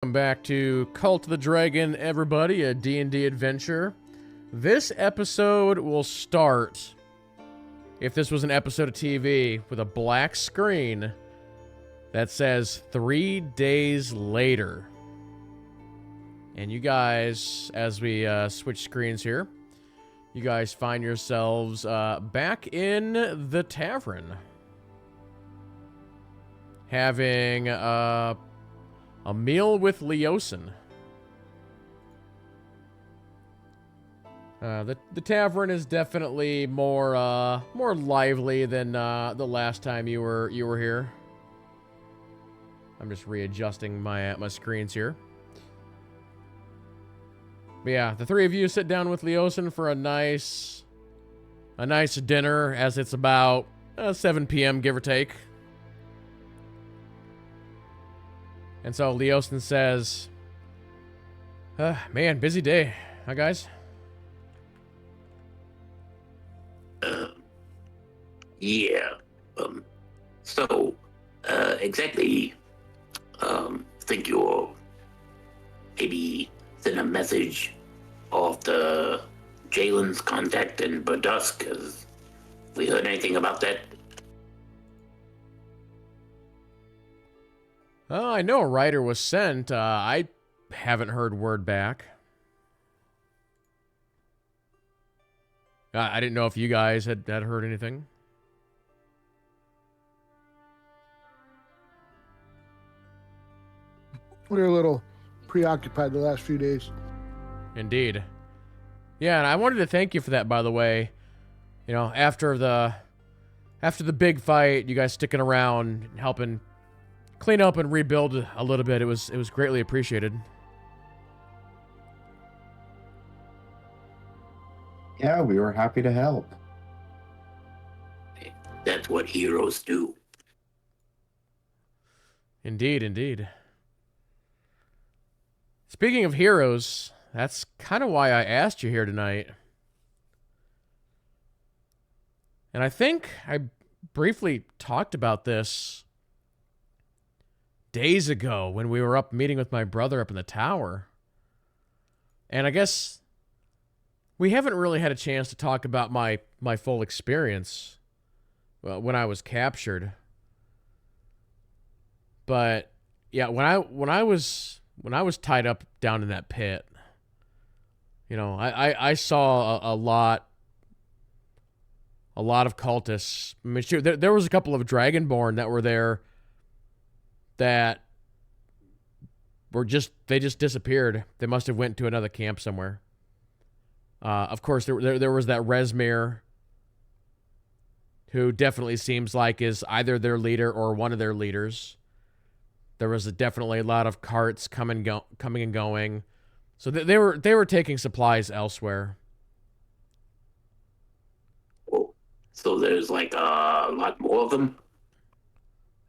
Welcome back to Cult of the Dragon, everybody, a D&D Adventure. This episode will start, if this was an episode of TV, with a black screen that says 3 days later. And you guys, as we switch screens here, you guys find yourselves back in the tavern. Having a meal with Leosin. The tavern is definitely more lively than the last time you were here. I'm just readjusting my screens here. But yeah, the three of you sit down with Leosin for a nice dinner, as it's about 7 p.m. give or take. And so Leosin says, man, busy day, huh, guys? Yeah. Exactly, think you'll maybe send a message off the Jalen's contact in Burdusk. Have we heard anything about that? I know a writer was sent. I haven't heard word back. I didn't know if you guys had heard anything. We're a little preoccupied the last few days. Indeed. Yeah, and I wanted to thank you for that, by the way. You know, after the big fight, you guys sticking around, helping clean up and rebuild a little bit. It was greatly appreciated. Yeah, we were happy to help. That's what heroes do. Indeed, indeed. Speaking of heroes, that's kind of why I asked you here tonight. And I think I briefly talked about this days ago when we were up meeting with my brother up in the tower. And I guess we haven't really had a chance to talk about my full experience when I was captured. But yeah, when I was tied up down in that pit, you know, I saw a lot of cultists. I mean, sure, there was a couple of Dragonborn that were there that they just disappeared. They must have went to another camp somewhere. Of course, there was that Resmir, who definitely seems like is either their leader or one of their leaders. There was definitely a lot of carts coming and going, so they were taking supplies elsewhere. Oh, so there's like a lot more of them?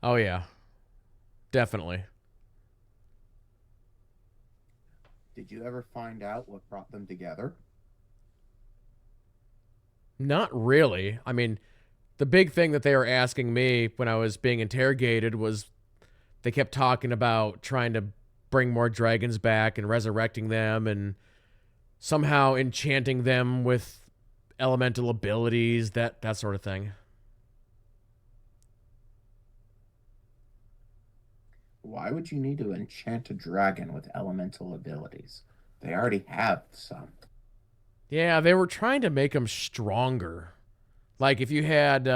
Oh yeah, definitely. Did you ever find out what brought them together? Not really. I mean, the big thing that they were asking me when I was being interrogated was they kept talking about trying to bring more dragons back and resurrecting them and somehow enchanting them with elemental abilities, that sort of thing. Why would you need to enchant a dragon with elemental abilities? They already have some. Yeah, they were trying to make them stronger. Like if you had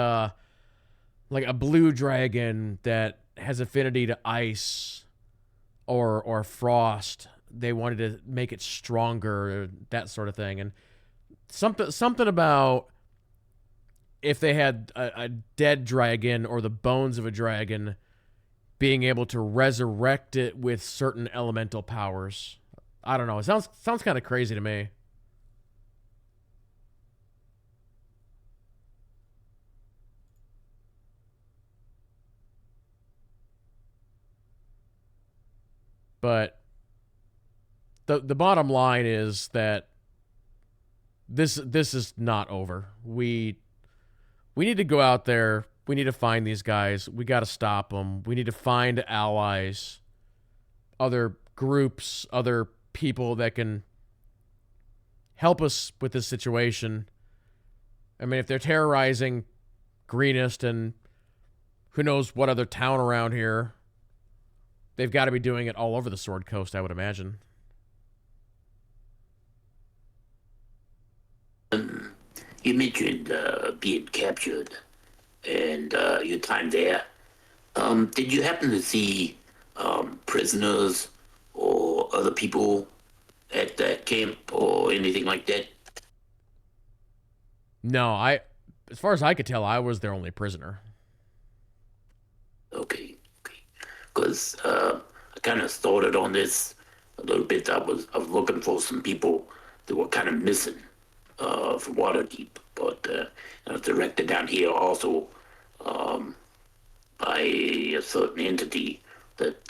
like a blue dragon that has affinity to ice or frost, they wanted to make it stronger, that sort of thing. And something about if they had a dead dragon or the bones of a dragon, being able to resurrect it with certain elemental powers. I don't know. It sounds kind of crazy to me. But the bottom line is that this is not over. We need to go out there. We need to find these guys. We got to stop them. We need to find allies, other groups, other people that can help us with this situation. I mean, if they're terrorizing Greenest and who knows what other town around here, they've got to be doing it all over the Sword Coast, I would imagine. You mentioned being captured and your time there. Did you happen to see prisoners or other people at that camp or anything like that? No, as far as I could tell, I was their only prisoner. Okay, okay. Because I kind of started on this a little bit. I was looking for some people that were kind of missing from Waterdeep, but I was directed down here also um, by a certain entity that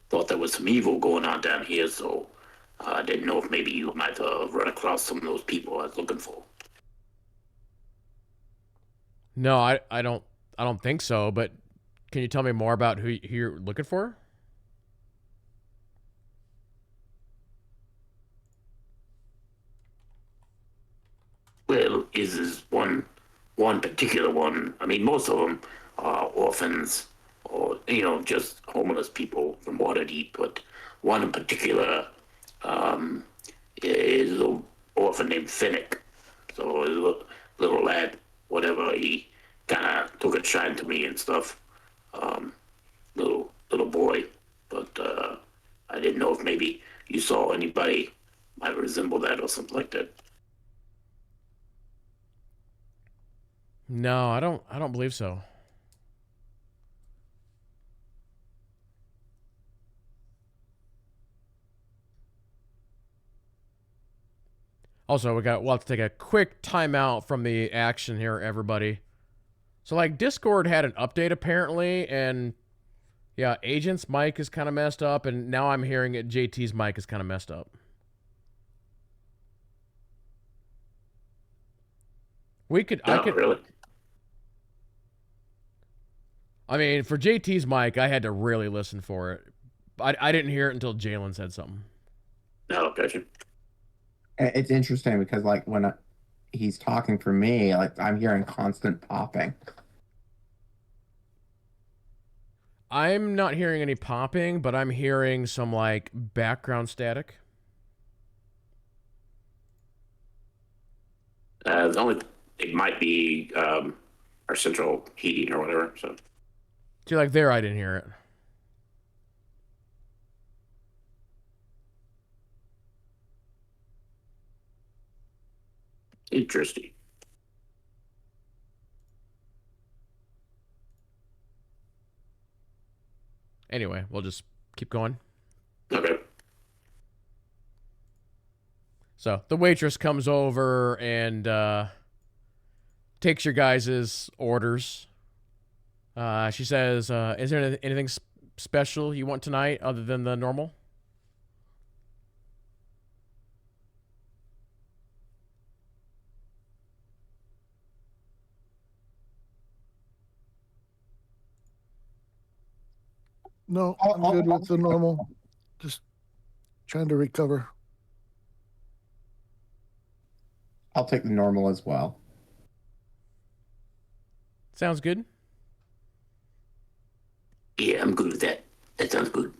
thought there was some evil going on down here. So I didn't know if maybe you might run across some of those people I was looking for. No, I don't think so, but can you tell me more about who you're looking for? Well, is one particular one. I mean, most of them are orphans or just homeless people from Waterdeep, but one in particular um, is a little orphan named Finnick. So a little lad, whatever, he kind of took a shine to me and stuff. Um, little boy, but I didn't know if maybe you saw anybody might resemble that or something like that. No, I don't believe so. Also, we'll have to take a quick timeout from the action here, everybody. So, like, Discord had an update apparently, and yeah, Agent's mic is kind of messed up, and now I'm hearing it. JT's mic is kind of messed up. I No, could. really. I mean, for JT's mic, I had to really listen for it. I didn't hear it until Jalen said something. No, gotcha. It's interesting because like he's talking for me, like I'm hearing constant popping. I'm not hearing any popping, but I'm hearing some like background static. The only it might be our central heating or whatever. So See, like there, I didn't hear it. interesting. Anyway, we'll just keep going. Okay. So the waitress comes over and takes your guys' orders. She says, "Is there anything special you want tonight other than the normal?" No, I'm good with the normal. Just trying to recover. I'll take the normal as well. Sounds good. Yeah, I'm good with that. That sounds good.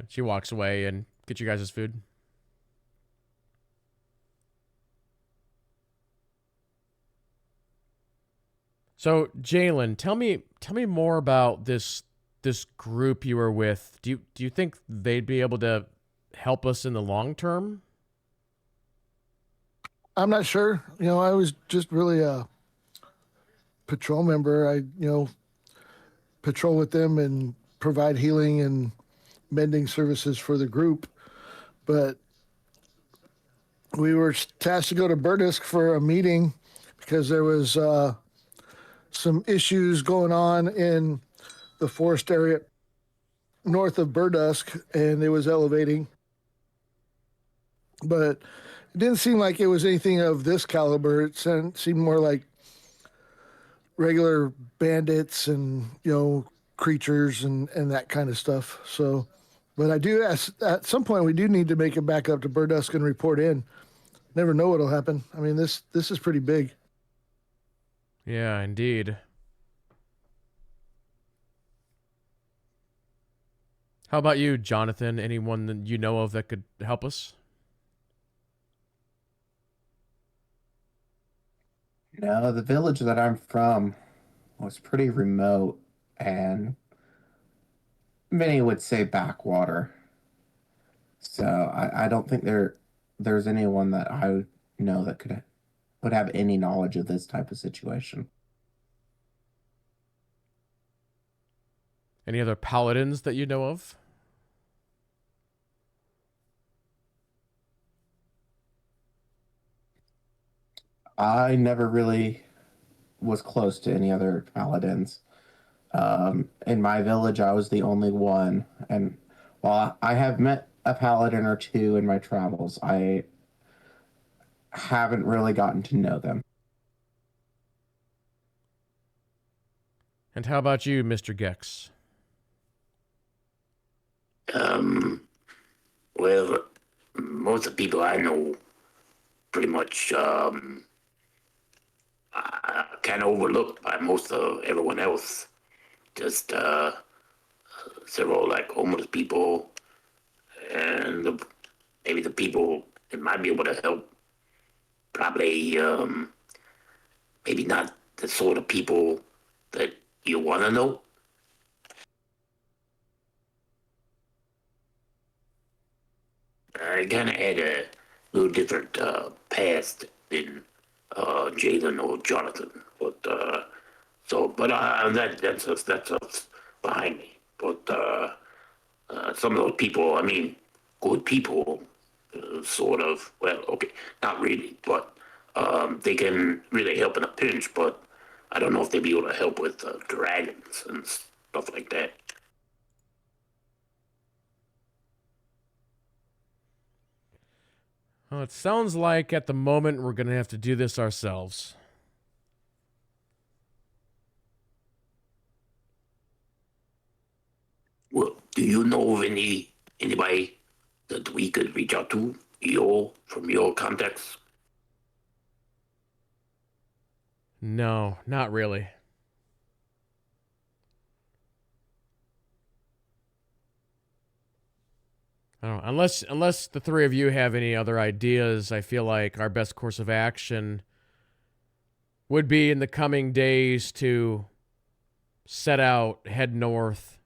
She walks away and gets you guys' food. So, Jalen, tell me more about this group you were with. Do you think they'd be able to help us in the long term? I'm not sure. I was just really a patrol member. Patrol with them and provide healing and mending services for the group. But we were tasked to go to Burdisk for a meeting because there was some issues going on in the forest area north of Burdusk, and it was elevating. But it didn't seem like it was anything of this caliber. It seemed more like regular bandits and creatures and that kind of stuff. So, but I do at some point we do need to make it back up to Burdusk and report in. Never know what'll happen. I mean, this is pretty big. Yeah, indeed. How about you, Jonathan? Anyone that you know of that could help us? No, the village that I'm from was pretty remote and many would say backwater. So I don't think there's anyone that I know that would have any knowledge of this type of situation. Any other paladins that you know of? I never really was close to any other paladins. In my village, I was the only one, and while I have met a paladin or two in my travels, I haven't really gotten to know them. And how about you, Mr. Gex? Well, most of the people I know pretty much kind of overlooked by most of everyone else. Just several like homeless people and maybe the people that might be able to help. Probably maybe not the sort of people that you want to know. I kind of had a little different past than Jalen or Jonathan, but that's behind me. But some of those people, I mean, good people, sort of. Well, okay, not really, but they can really help in a pinch. But I don't know if they'd be able to help with dragons and stuff like that. Well, it sounds like at the moment we're going to have to do this ourselves. Well, do you know of anybody that we could reach out to? From your contacts? No, not really. I don't know. Unless the three of you have any other ideas, I feel like our best course of action would be in the coming days to set out, head north,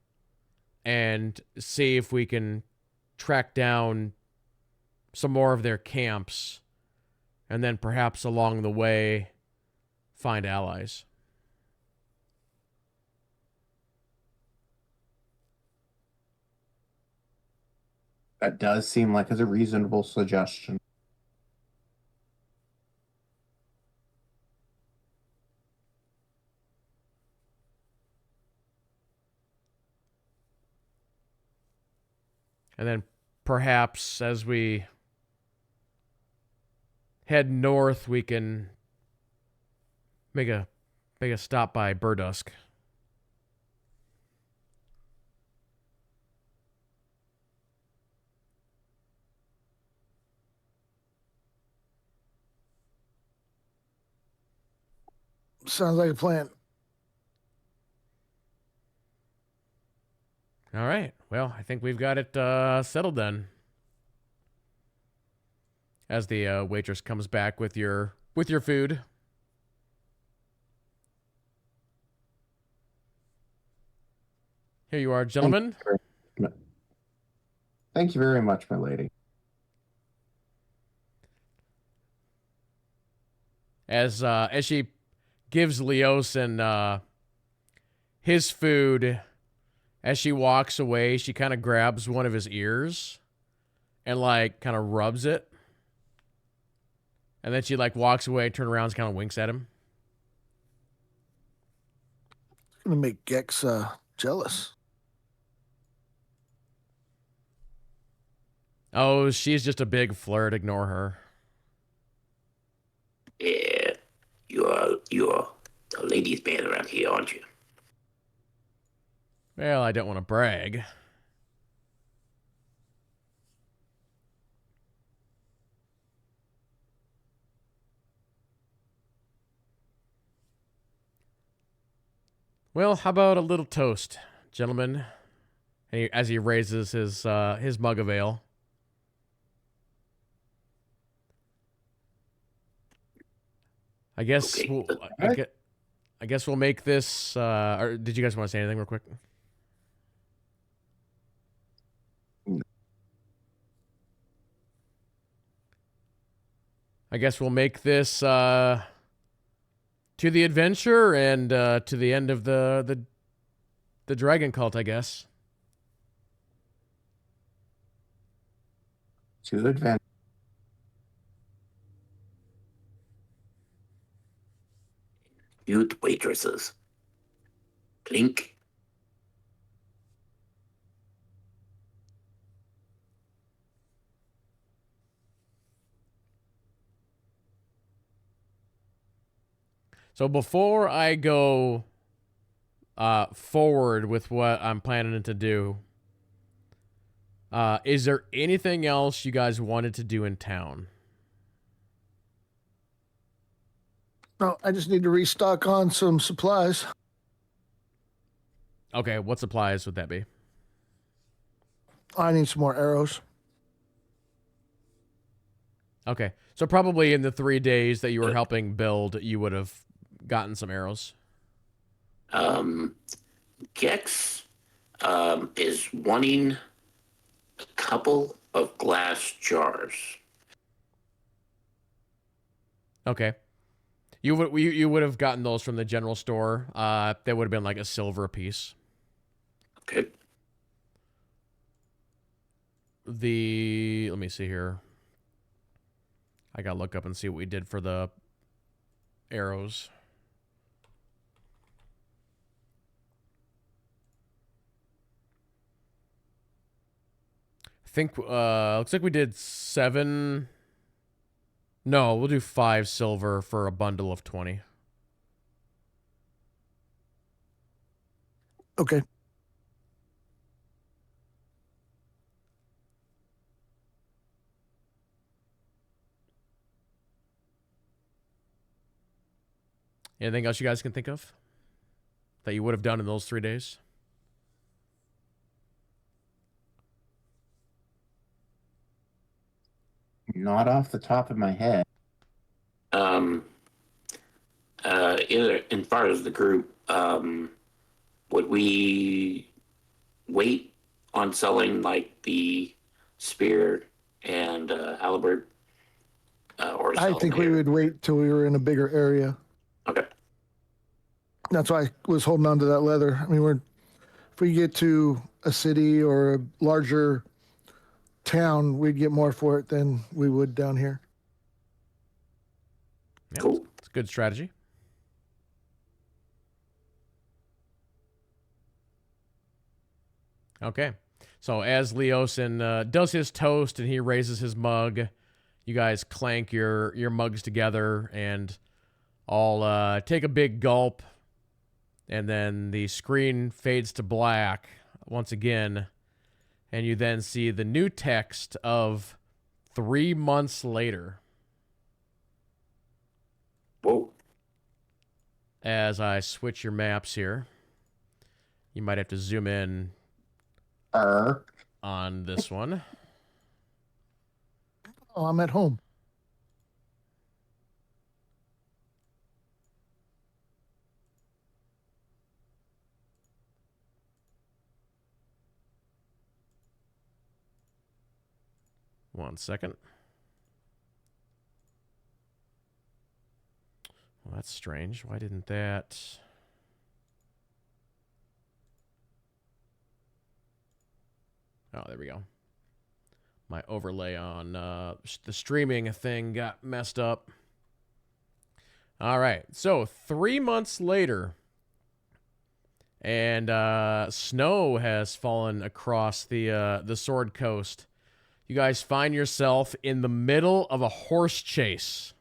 and see if we can track down some more of their camps, and then perhaps along the way find allies. That does seem like a reasonable suggestion. And then perhaps as we head north, we can make a stop by Burdusk. Sounds like a plan. All right. Well, I think we've got it settled then. As the waitress comes back with your food. Here you are, gentlemen. Thank you very much, my lady. As she gives Leosin his food, as she walks away, she kind of grabs one of his ears and like kind of rubs it. And then she like walks away, turns around, and kind of winks at him. It's gonna make Gex jealous. Oh, she's just a big flirt. Ignore her. Yeah, you're a ladies' man around here, aren't you? Well, I don't want to brag. Well, how about a little toast, gentlemen? As he raises his mug of ale. I guess Okay. we'll I guess we'll make this. Or did you guys want to say anything real quick? I guess we'll make this to the adventure and to the end of the dragon cult, I guess. To adventure. Cute waitresses. Clink. So before I go forward with what I'm planning to do, is there anything else you guys wanted to do in town? No, I just need to restock on some supplies. Okay, what supplies would that be? I need some more arrows. Okay, so probably in the 3 days that you were helping build, you would have gotten some arrows. Gex is wanting a couple of glass jars. Okay, you would have gotten those from the general store. They would have been like a silver a piece. Okay. Let me see here. I gotta look up and see what we did for the arrows. I think looks like we did 7. No, we'll do 5 silver for a bundle of 20. Okay. Anything else you guys can think of that you would have done in those 3 days? Not off the top of my head. As far as the group, would we wait on selling like the spear and halberd, or I sell think them we here? would wait till we were in a bigger area. Okay. That's why I was holding on to that leather. I mean, if we get to a city or a larger town, we'd get more for it than we would down here. Yeah, Cool. it's a good strategy. Okay. So as Leosin does his toast and he raises his mug, you guys clank your mugs together and all take a big gulp, and then the screen fades to black once again, and you then see the new text of 3 months later. Whoa. As I switch your maps here, you might have to zoom in on this one. Oh, I'm at home. One second. Well, that's strange. Why didn't that... Oh, there we go. My overlay on the streaming thing got messed up. All right. So 3 months later, and snow has fallen across the Sword Coast. You guys find yourself in the middle of a horse chase.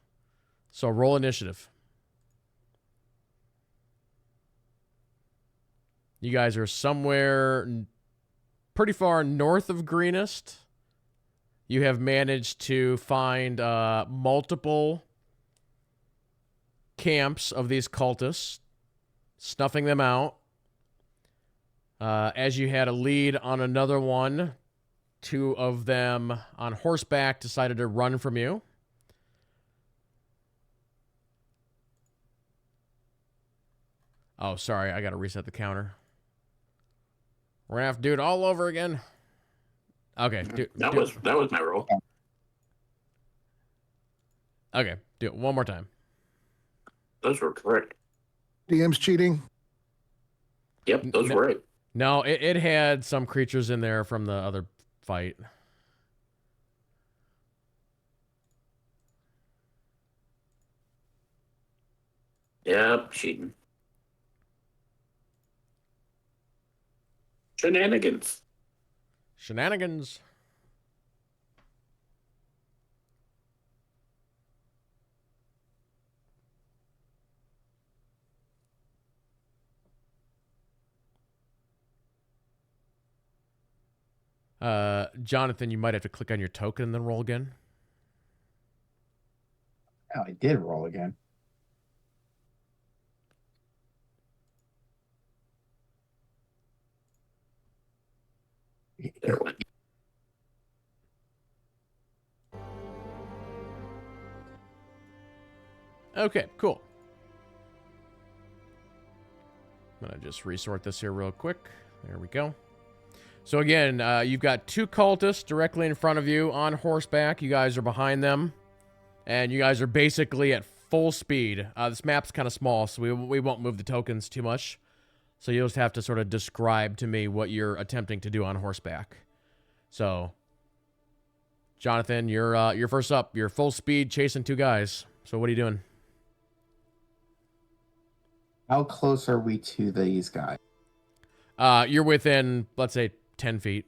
So roll initiative. You guys are somewhere pretty far north of Greenest. You have managed to find multiple camps of these cultists, snuffing them out. As you had a lead on another one, two of them on horseback decided to run from you. Oh, sorry, I gotta reset the counter. We're gonna have to do it all over again. Okay, That was my role. okay, do it one more time. Those were correct. DM's cheating. Yep, those were right. No, it had some creatures in there from the other fight. Yep, cheating. Shenanigans. Shenanigans. Jonathan, you might have to click on your token and then roll again. Oh, I did roll again. There it went. Okay, cool. I'm going to just resort this here real quick. There we go. So again, you've got two cultists directly in front of you on horseback. You guys are behind them. And you guys are basically at full speed. This map's kind of small, so we won't move the tokens too much. So you'll just have to sort of describe to me what you're attempting to do on horseback. So, Jonathan, you're first up. You're full speed chasing two guys. So what are you doing? How close are we to these guys? You're within, let's say, 10 feet.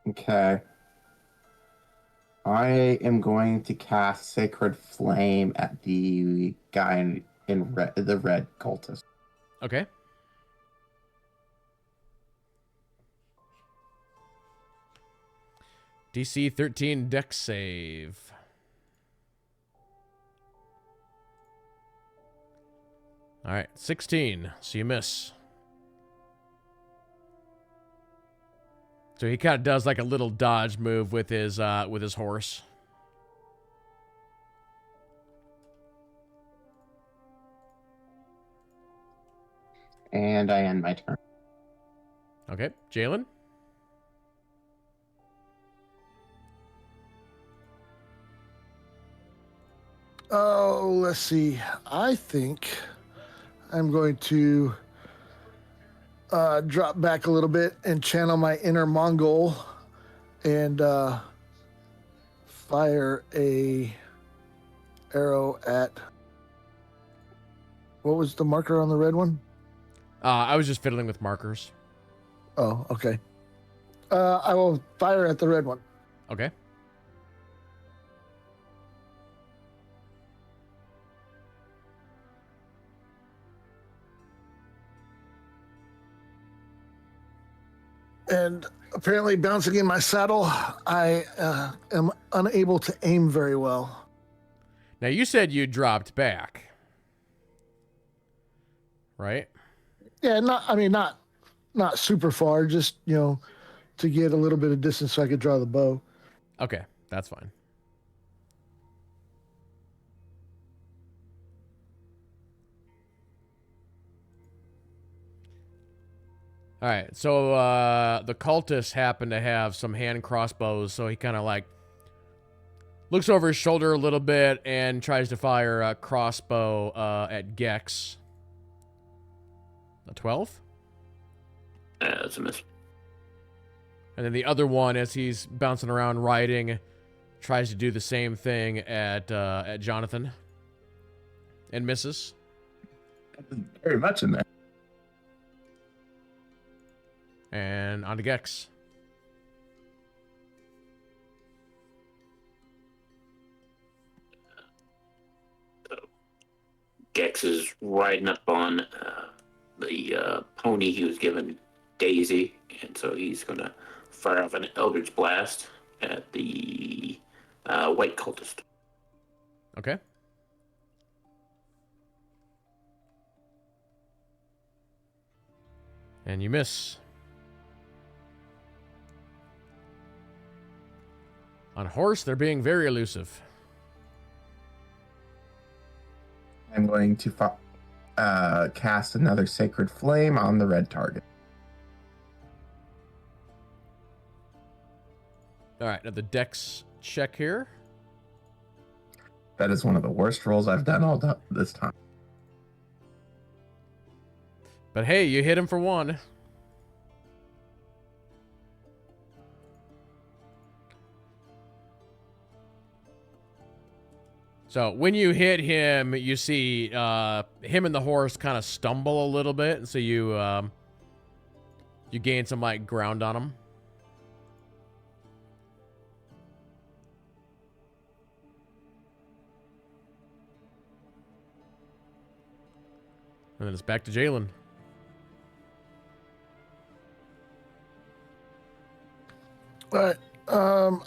Okay. I am going to cast Sacred Flame at the guy in red, the red cultist. Okay. DC 13 dex save. All right, 16. So you miss. So he kind of does like a little dodge move with his horse. And I end my turn. Okay, Jalen. Oh, let's see. I think I'm going to drop back a little bit and channel my inner Mongol and fire a arrow at. What was the marker on the red one? I was just fiddling with markers. Oh, okay. I will fire at the red one. Okay. And apparently, bouncing in my saddle, I am unable to aim very well. Now you said you dropped back, right? Yeah, not super far. Just to get a little bit of distance so I could draw the bow. Okay, that's fine. All right, so the cultists happen to have some hand crossbows, so he kind of like looks over his shoulder a little bit and tries to fire a crossbow at Gex. A 12? That's a miss. And then the other one, as he's bouncing around riding, tries to do the same thing at Jonathan and misses. Very much in there. And on to Gex. Gex is riding up on the pony he was given, Daisy, and so he's gonna fire off an Eldritch Blast at the white cultist. Okay. And you miss. On horse, they're being very elusive. I'm going to cast another Sacred Flame on the red target. All right, now the dex check here. That is one of the worst rolls I've done all this time. But hey, you hit him for 1. So when you hit him, you see him and the horse kind of stumble a little bit, and so you gain some like ground on him. And then it's back to Jalen. All right.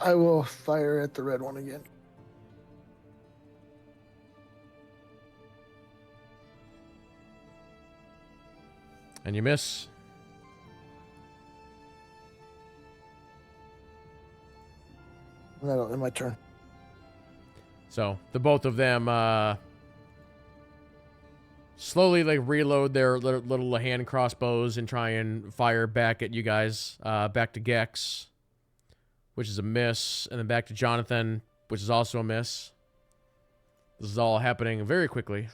I will fire at the red one again. And you miss. And that'll end my turn. So the both of them slowly like reload their little hand crossbows and try and fire back at you guys. Back to Gex, which is a miss, and then back to Jonathan, which is also a miss. This is all happening very quickly.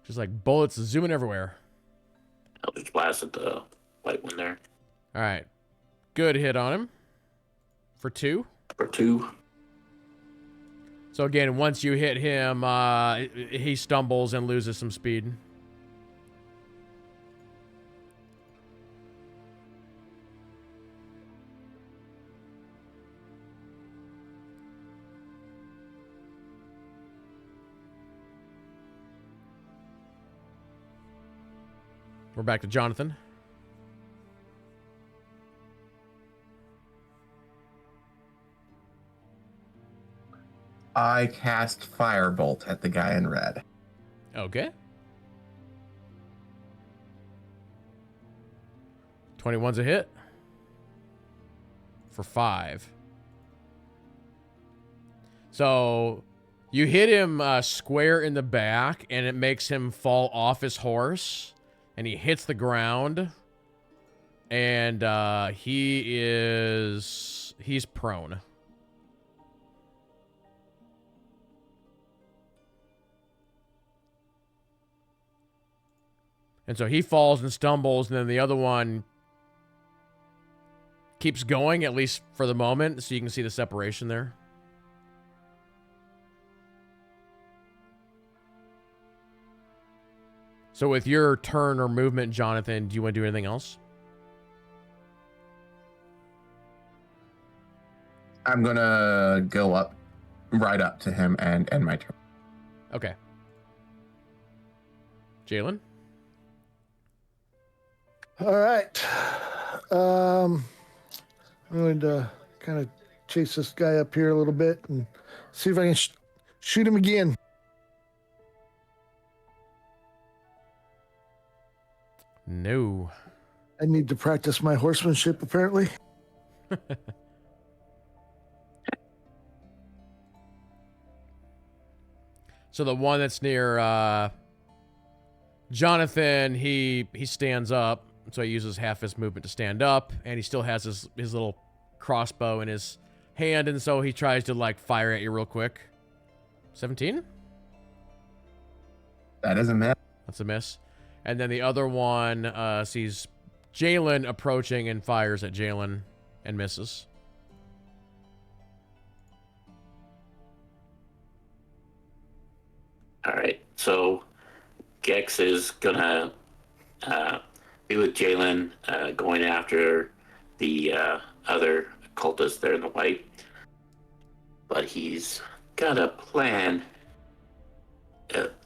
Just like bullets zooming everywhere. Eldritch Blast at the white one there. All right. Good hit on him. For 2. For 2. So again, once you hit him, he stumbles and loses some speed. We're back to Jonathan. I cast Firebolt at the guy in red. Okay. 21's a hit. For 5. So you hit him square in the back, and it makes him fall off his horse. And he hits the ground, and he's prone. And so he falls and stumbles, and then the other one keeps going, at least for the moment, so you can see the separation there. So with your turn or movement, Jonathan, do you want to do anything else? I'm going to go up, right up to him and end my turn. Okay. Jalen? All right. I'm going to kind of chase this guy up here a little bit and see if I can shoot him again. No. I need to practice my horsemanship, apparently. So the one that's near Jonathan, he stands up. So he uses half his movement to stand up, and he still has his little crossbow in his hand, and so he tries to like fire at you real quick. 17? That is a miss. That's a miss. And then the other one sees Jalen approaching and fires at Jalen and misses. All right, so Gex is gonna be with Jalen, going after the other cultist there in the white. but he's got a plan.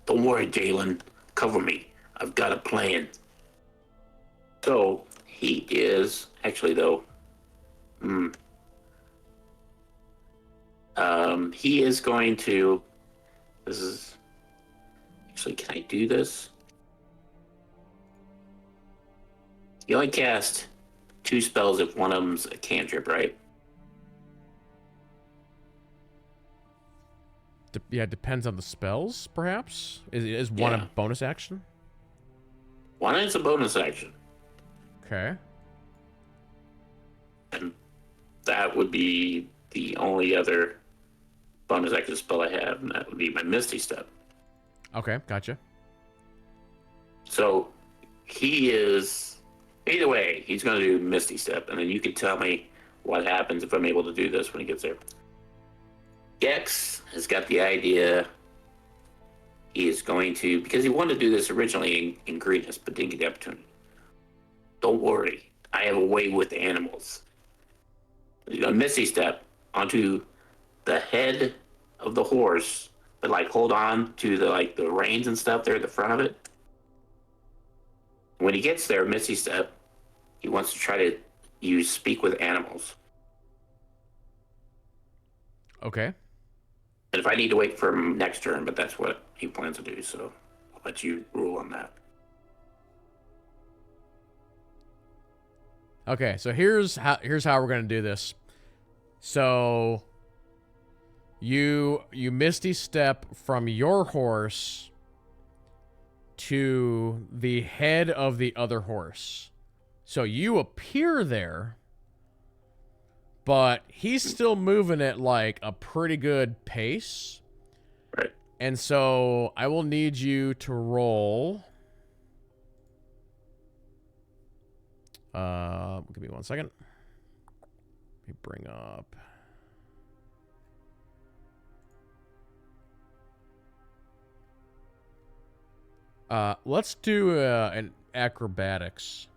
Don't worry, Jalen. Cover me. I've got a plan. So he is actually though. He is going to. This is actually. Can I do this? You only cast 2 spells if one of them's a cantrip, right? Yeah, it depends on the spells, perhaps. Is one Yeah. a bonus action? One is a bonus action, Okay. and that would be the only other bonus action spell I have, and that would be my Misty Step. Okay, gotcha. So he is either way. He's going to do Misty Step, and then you can tell me what happens if I'm able to do this when he gets there. Gex has got the idea. He is going to, because he wanted to do this originally in greenness, but didn't get the opportunity. Don't worry, I have a way with animals. He's going to Misty Step onto the head of the horse, but like hold on to the reins and stuff there at the front of it. When he gets there, Misty Step, he wants to try to use Speak with Animals. Okay. And if I need to wait for him next turn, but that's what he plans to do, so I'll let you rule on that. Okay, so here's how we're gonna do this. So you Misty Step from your horse to the head of the other horse. So you appear there, but he's still moving at like a pretty good pace. Right. And so I will need you to roll. Give me 1 second. Let me bring up. Let's do an acrobatics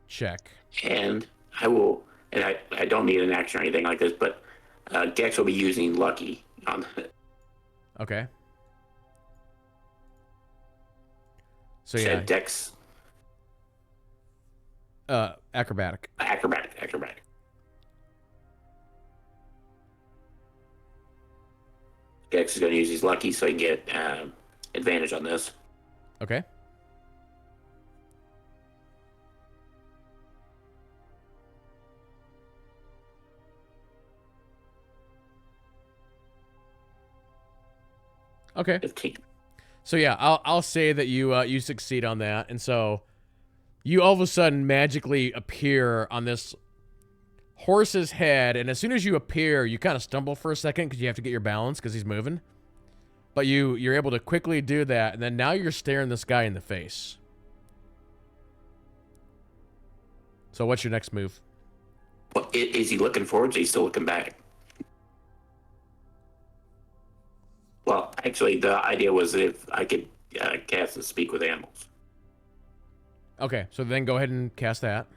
check. And I will, and I don't need an action or anything like this, but Gex will be using Lucky on Okay. So said yeah, Dex acrobatic. acrobatic. Gex is going to use his Lucky so he can get advantage on this. Okay. Okay. 15. So yeah, I'll say that you succeed on that, and so you all of a sudden magically appear on this horse's head, and as soon as you appear, you kind of stumble for a second because you have to get your balance because he's moving. But you're able to quickly do that, and then now you're staring this guy in the face. So what's your next move? Well, is he looking forward? Or is he still looking back? Well, actually, the idea was if I could cast and Speak with Animals. Okay, so then go ahead and cast that.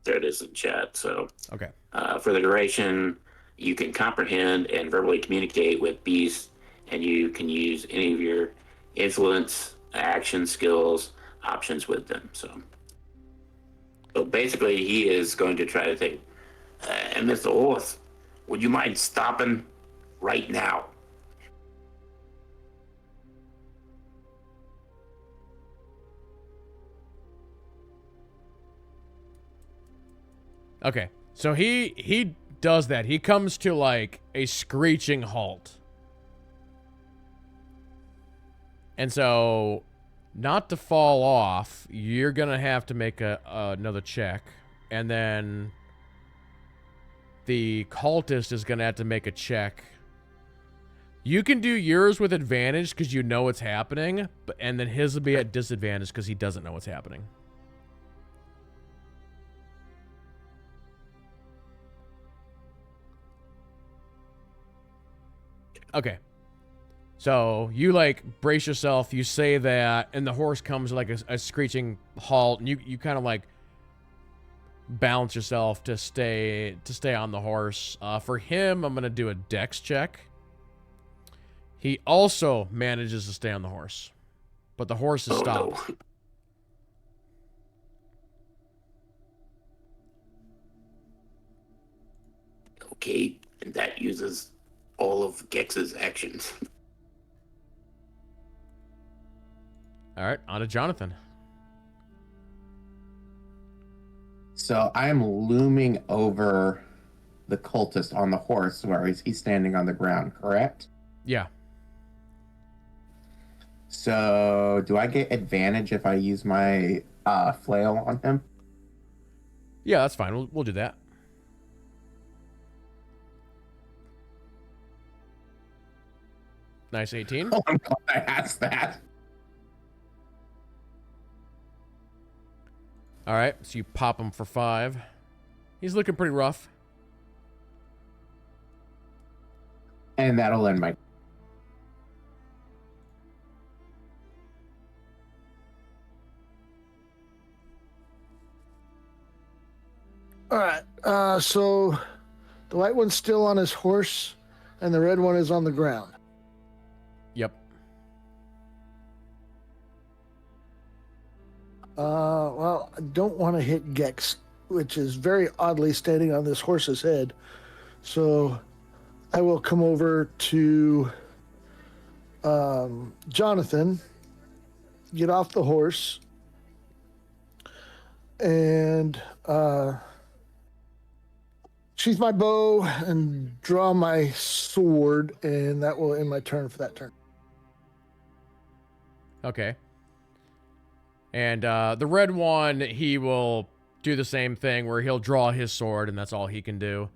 There it is in chat. So Okay. for the duration, you can comprehend and verbally communicate with beasts, and you can use any of your influence, action skills, options with them. So basically, he is going to try to take. And Mr. Horse, would you mind stopping right now? Okay. So he does that. He comes to like a screeching halt. And so not to fall off, you're going to have to make another check, and then the cultist is going to have to make a check. You can do yours with advantage because you know what's happening, and then his will be at disadvantage because he doesn't know what's happening. Okay. So you like brace yourself, you say that, and the horse comes like a screeching halt, and you kind of like balance yourself to stay on the horse. For him, I'm gonna do a dex check. He also manages to stay on the horse, but the horse is stopped. No. Okay, and that uses all of Gex's actions. All right, on to Jonathan. So I'm looming over the cultist on the horse, where he's standing on the ground, correct? Yeah. So do I get advantage if I use my flail on him? Yeah, that's fine. We'll do that. Nice 18. Oh, I'm glad I asked that. All right, so you pop him for 5. He's looking pretty rough. And that'll end my... All right. So the white one's still on his horse, and the red one is on the ground. Yep. Well, I don't want to hit Gex, which is very oddly standing on this horse's head. So I will come over to Jonathan, get off the horse, and sheath my bow and draw my sword, and that will end my turn for that turn. Okay. And the red one, he will do the same thing where he'll draw his sword, and that's all he can do.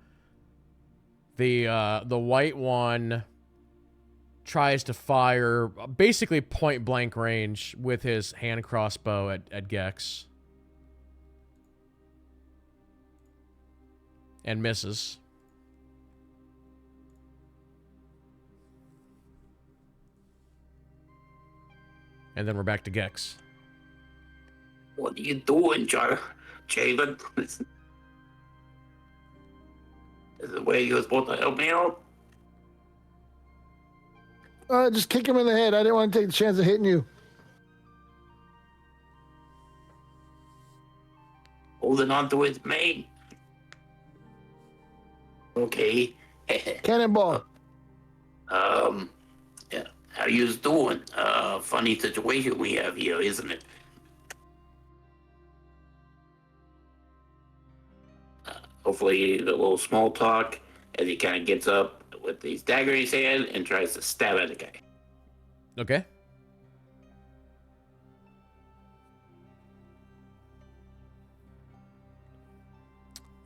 The white one tries to fire basically point blank range with his hand crossbow at Gex. And misses. And then we're back to Gex. What are you doing, Jalen? Is the way you're supposed to help me out? Just kick him in the head. I didn't want to take the chance of hitting you. Holding on to his mane. Okay. Cannonball. Yeah. How you doing? Funny situation we have here, isn't it? Hopefully, the little small talk as he kind of gets up with his dagger in his hand and tries to stab at the guy. Okay.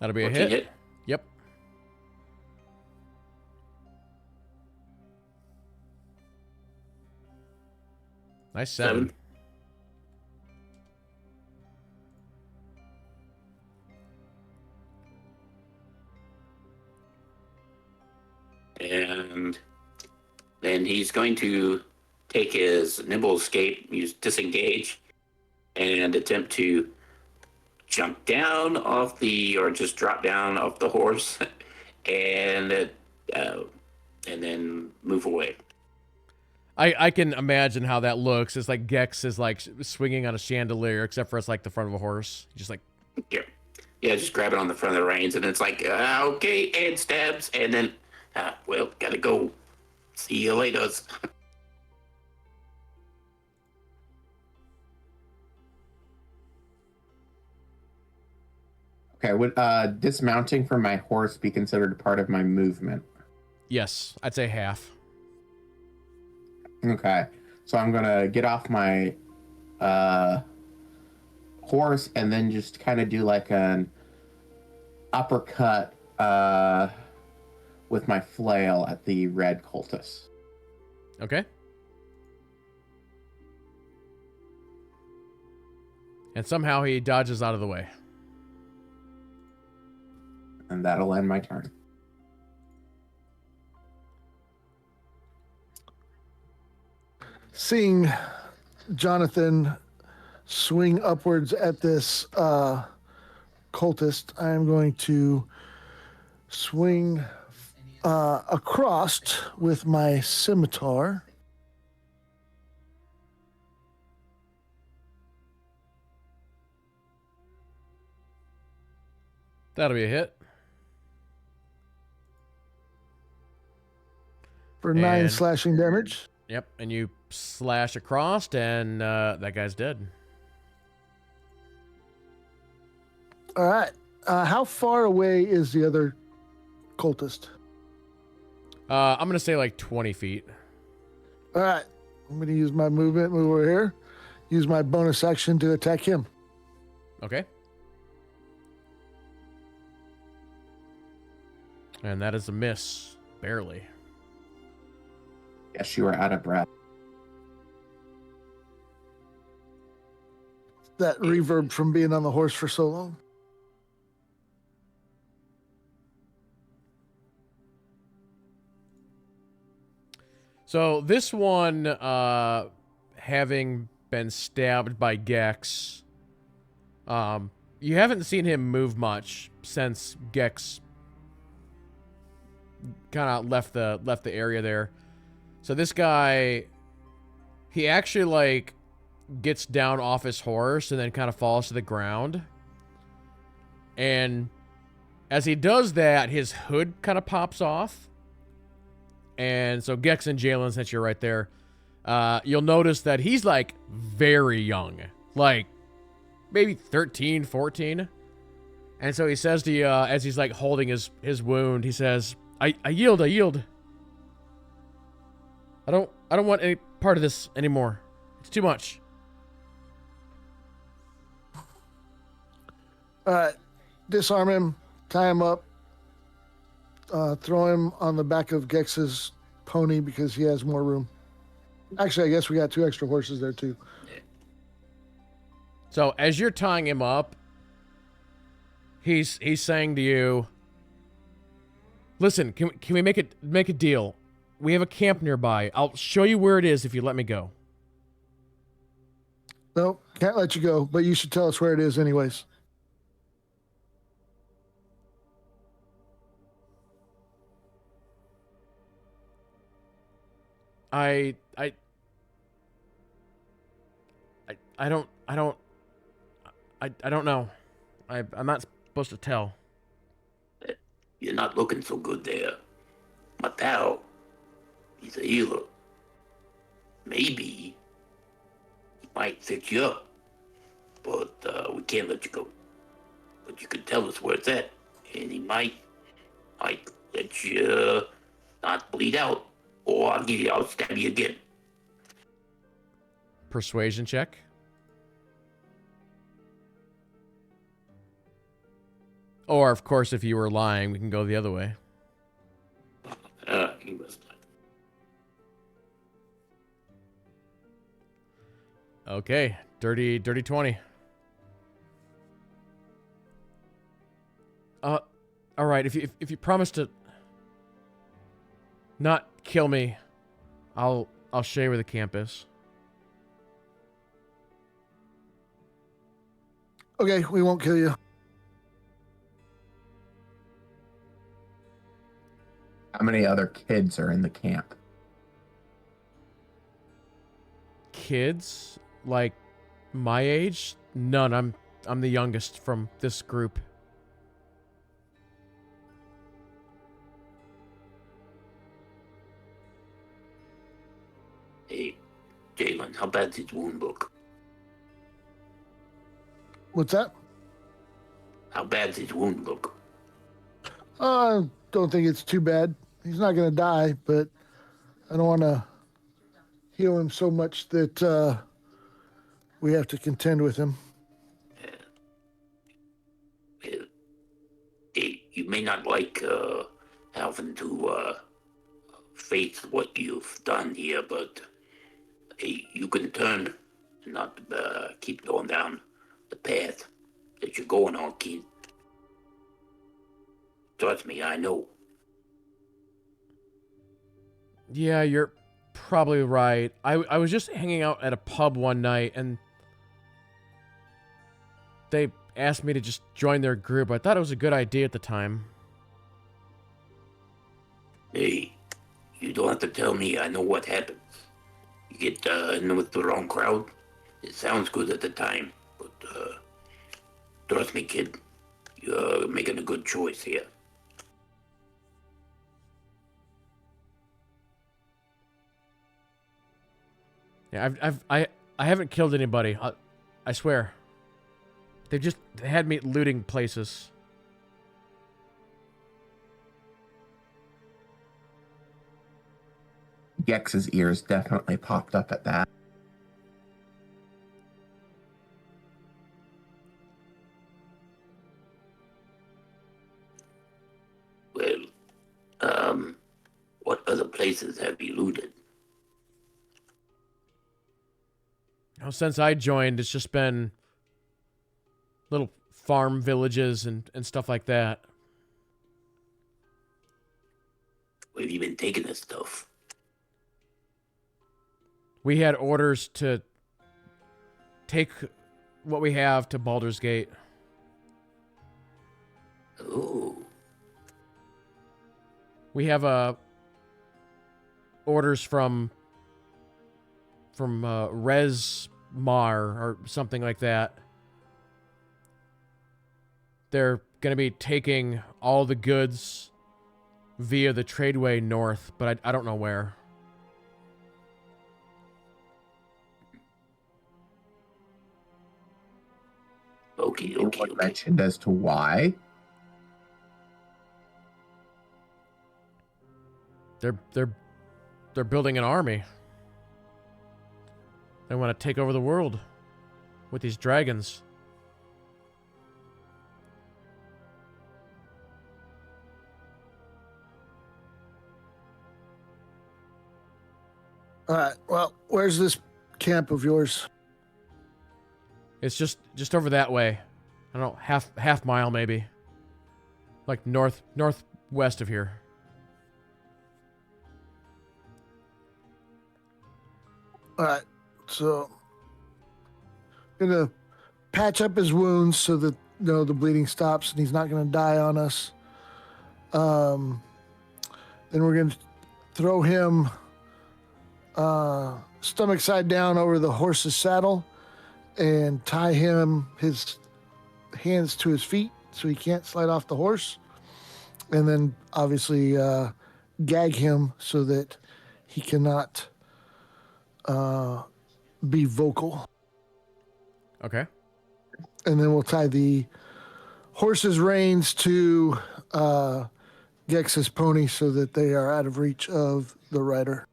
That'll be a 14 hit. Yep. Nice 7. And then he's going to take his nimble escape, use disengage, and attempt to jump down off or just drop down off the horse, and then move away. I can imagine how that looks. It's like Gex is like swinging on a chandelier, except for it's like the front of a horse. Just like, yeah, just grab it on the front of the reins, and it's like, okay, and stabs, and then, well, gotta go. See you later. Okay, would dismounting from my horse be considered part of my movement? yes, I'd say half. Okay, so I'm gonna get off my horse and then just kind of do like an uppercut with my flail at the red cultist. Okay. And somehow he dodges out of the way. And that'll end my turn. Seeing Jonathan swing upwards at this cultist, I am going to swing across with my scimitar. That'll be a hit. For 9 And- slashing damage. Yep, and you slash across, and that guy's dead. All right. How far away is the other cultist? I'm going to say like 20 feet. All right. I'm going to use my movement, move over here, use my bonus action to attack him. Okay. And that is a miss. Barely. Yes, you were out of breath. That reverb from being on the horse for so long. So this one, having been stabbed by Gex, you haven't seen him move much since Gex kind of left the area there. So this guy, he actually like gets down off his horse and then kind of falls to the ground. And as he does that, his hood kind of pops off. And so Gex and Jalen, since you're right there, you'll notice that he's like very young, like maybe 13, 14. And so he says to you, as he's like holding his wound, he says, I yield. I don't want any part of this anymore. It's too much. All right. Disarm him, tie him up, throw him on the back of Gex's pony because he has more room. Actually, I guess we got 2 extra horses there too. So as you're tying him up, he's saying to you, listen, can we make a deal? We have a camp nearby. I'll show you where it is if you let me go. No, can't let you go, but you should tell us where it is anyways. I don't know. I'm not supposed to tell. You're not looking so good there. My pal, he's a healer. Maybe he might fix you up, but we can't let you go. But you can tell us where it's at, and he might let you not bleed out, or I'll stab you again. Persuasion check. Or, of course, if you were lying, we can go the other way. He must not. Okay, dirty 20. All right. If you promise to not kill me, I'll show you where the camp is. Okay, we won't kill you. How many other kids are in the camp? Kids like my age? None. I'm the youngest from this group. Hey, Jalen, how bad's his wound look? What's that? How bad's his wound look? Don't think it's too bad. He's not going to die, but I don't want to heal him so much that we have to contend with him. Hey, you may not like having to face what you've done here, but hey, you can turn and not keep going down the path that you're going on, kid. Trust me, I know. Yeah, you're probably right. I was just hanging out at a pub one night, and they asked me to just join their group. I thought it was a good idea at the time. Hey, you don't have to tell me. I know what happens. You get in with the wrong crowd. It sounds good at the time, but trust me, kid. You're making a good choice here. Yeah, I haven't killed anybody. I swear. They had me looting places. Gex's ears definitely popped up at that. Well, what other places have you looted? Since I joined, it's just been little farm villages and stuff like that. Where have you been taking this stuff? We had orders to take what we have to Baldur's Gate. Oh, We have orders from Res Mar or something like that. They're going to be taking all the goods via the tradeway north, but I don't know where. okay. Anyone mentioned as to why? They're building an army. They want to take over the world with these dragons. All right. Well, where's this camp of yours? It's just over that way. I don't know, half mile maybe. Like northwest of here. All right. So, gonna patch up his wounds so that the bleeding stops and he's not gonna die on us. Then we're gonna throw him stomach side down over the horse's saddle and tie his hands to his feet so he can't slide off the horse. And then obviously gag him so that he cannot be vocal. Okay. And then we'll tie the horse's reins to Gex's pony so that they are out of reach of the rider.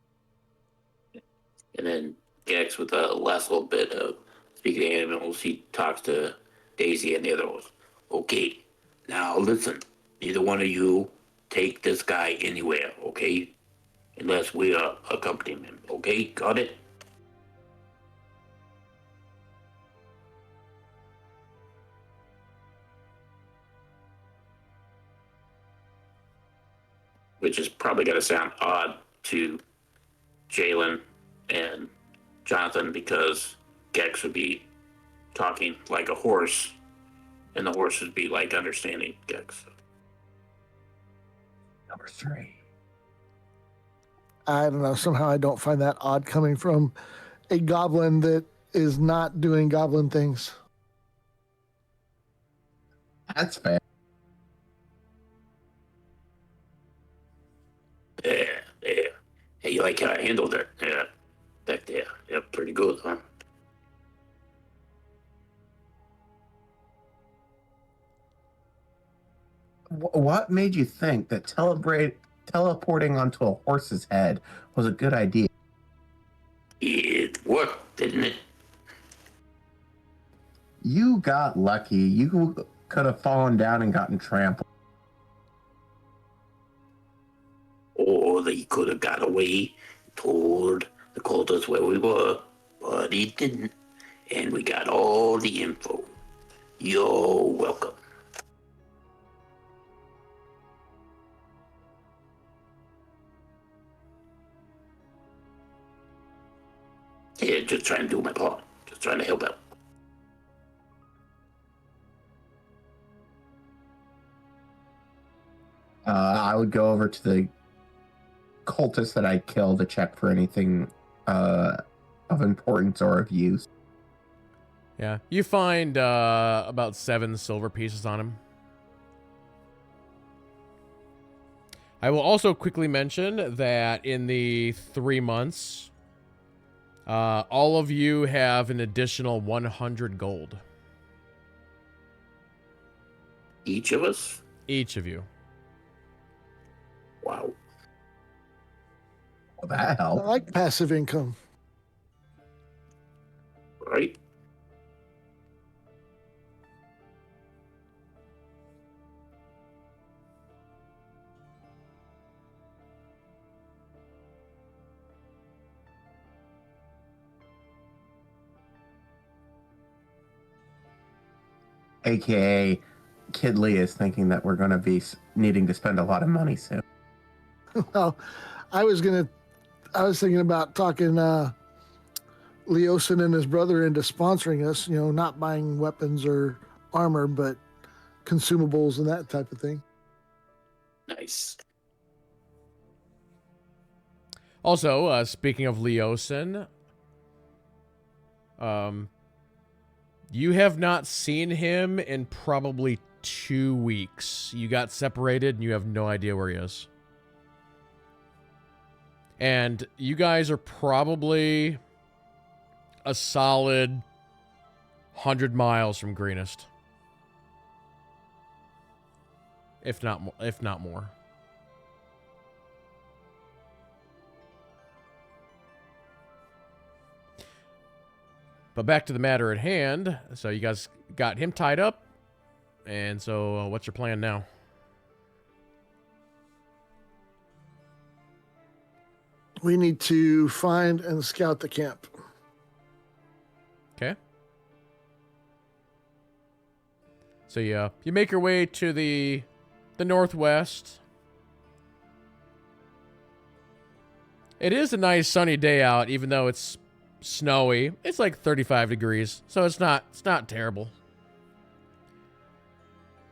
And then Gex, with the last little bit of speaking of animals, he talks to Daisy and the other ones. Okay, now listen. Neither one of you take this guy anywhere, okay? Unless we are accompanying him, okay? Got it? Which is probably going to sound odd to Jalen and Jonathan because Gex would be talking like a horse and the horse would be like understanding Gex. Number 3. I don't know. Somehow I don't find that odd coming from a goblin that is not doing goblin things. That's fair. Yeah, yeah. Hey, you like how I handled it? Yeah, back there. Yeah, pretty good, huh? What made you think that teleporting onto a horse's head was a good idea? It worked, didn't it? You got lucky. You could have fallen down and gotten trampled. Or they could have got away, told the cultists where we were, but he didn't, and we got all the info. You're welcome. Yeah, just trying to do my part. Just trying to help out. I would go over to the cultist that I killed to check for anything of importance or of use. Yeah, you find about 7 silver pieces on him. I will also quickly mention that in the 3 months, all of you have an additional 100 gold. Each of us? Each of you. Wow. Well, that I helped. like passive income. Right? AKA, Kid Lee is thinking that we're going to be needing to spend a lot of money soon. Well, I was thinking about talking Leosin and his brother into sponsoring us, not buying weapons or armor, but consumables and that type of thing. Nice. Also, speaking of Leosin, you have not seen him in probably 2 weeks. You got separated and you have no idea where he is. And you guys are probably a solid 100 miles from Greenest. If not more. But back to the matter at hand. So you guys got him tied up. And so what's your plan now? We need to find and scout the camp. Okay. So you make your way to the northwest. It is a nice sunny day out, even though it's snowy. It's like 35 degrees, so it's not terrible.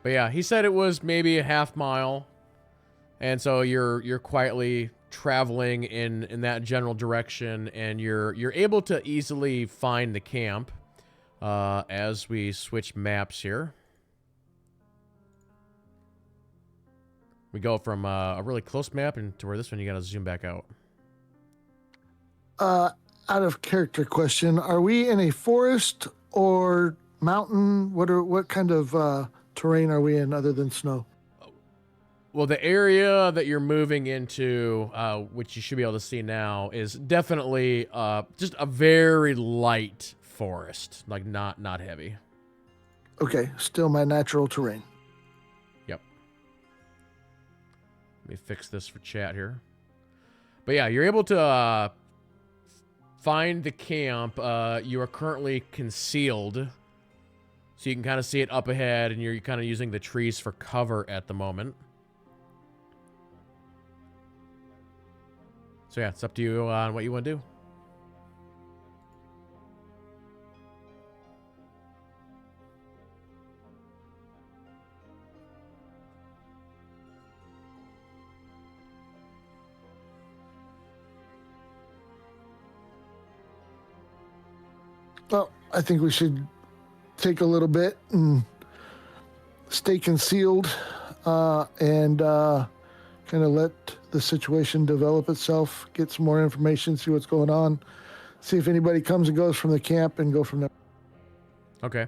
But yeah, he said it was maybe a half mile, and so you're quietly traveling in that general direction, and you're able to easily find the camp as we switch maps here. We go from a really close map to where this one you gotta zoom back out. Out of character question, are we in a forest or mountain? What kind of terrain are we in other than snow? Well, the area that you're moving into, which you should be able to see now, is definitely just a very light forest, like not heavy. Okay, still my natural terrain. Yep. Let me fix this for chat here. But yeah, you're able to find the camp. You are currently concealed, so you can kind of see it up ahead, and you're kind of using the trees for cover at the moment. So yeah, it's up to you on what you want to do. Well, I think we should take a little bit and stay concealed and kind of let the situation develop itself, get some more information, see what's going on, see if anybody comes and goes from the camp, and go from there. Okay.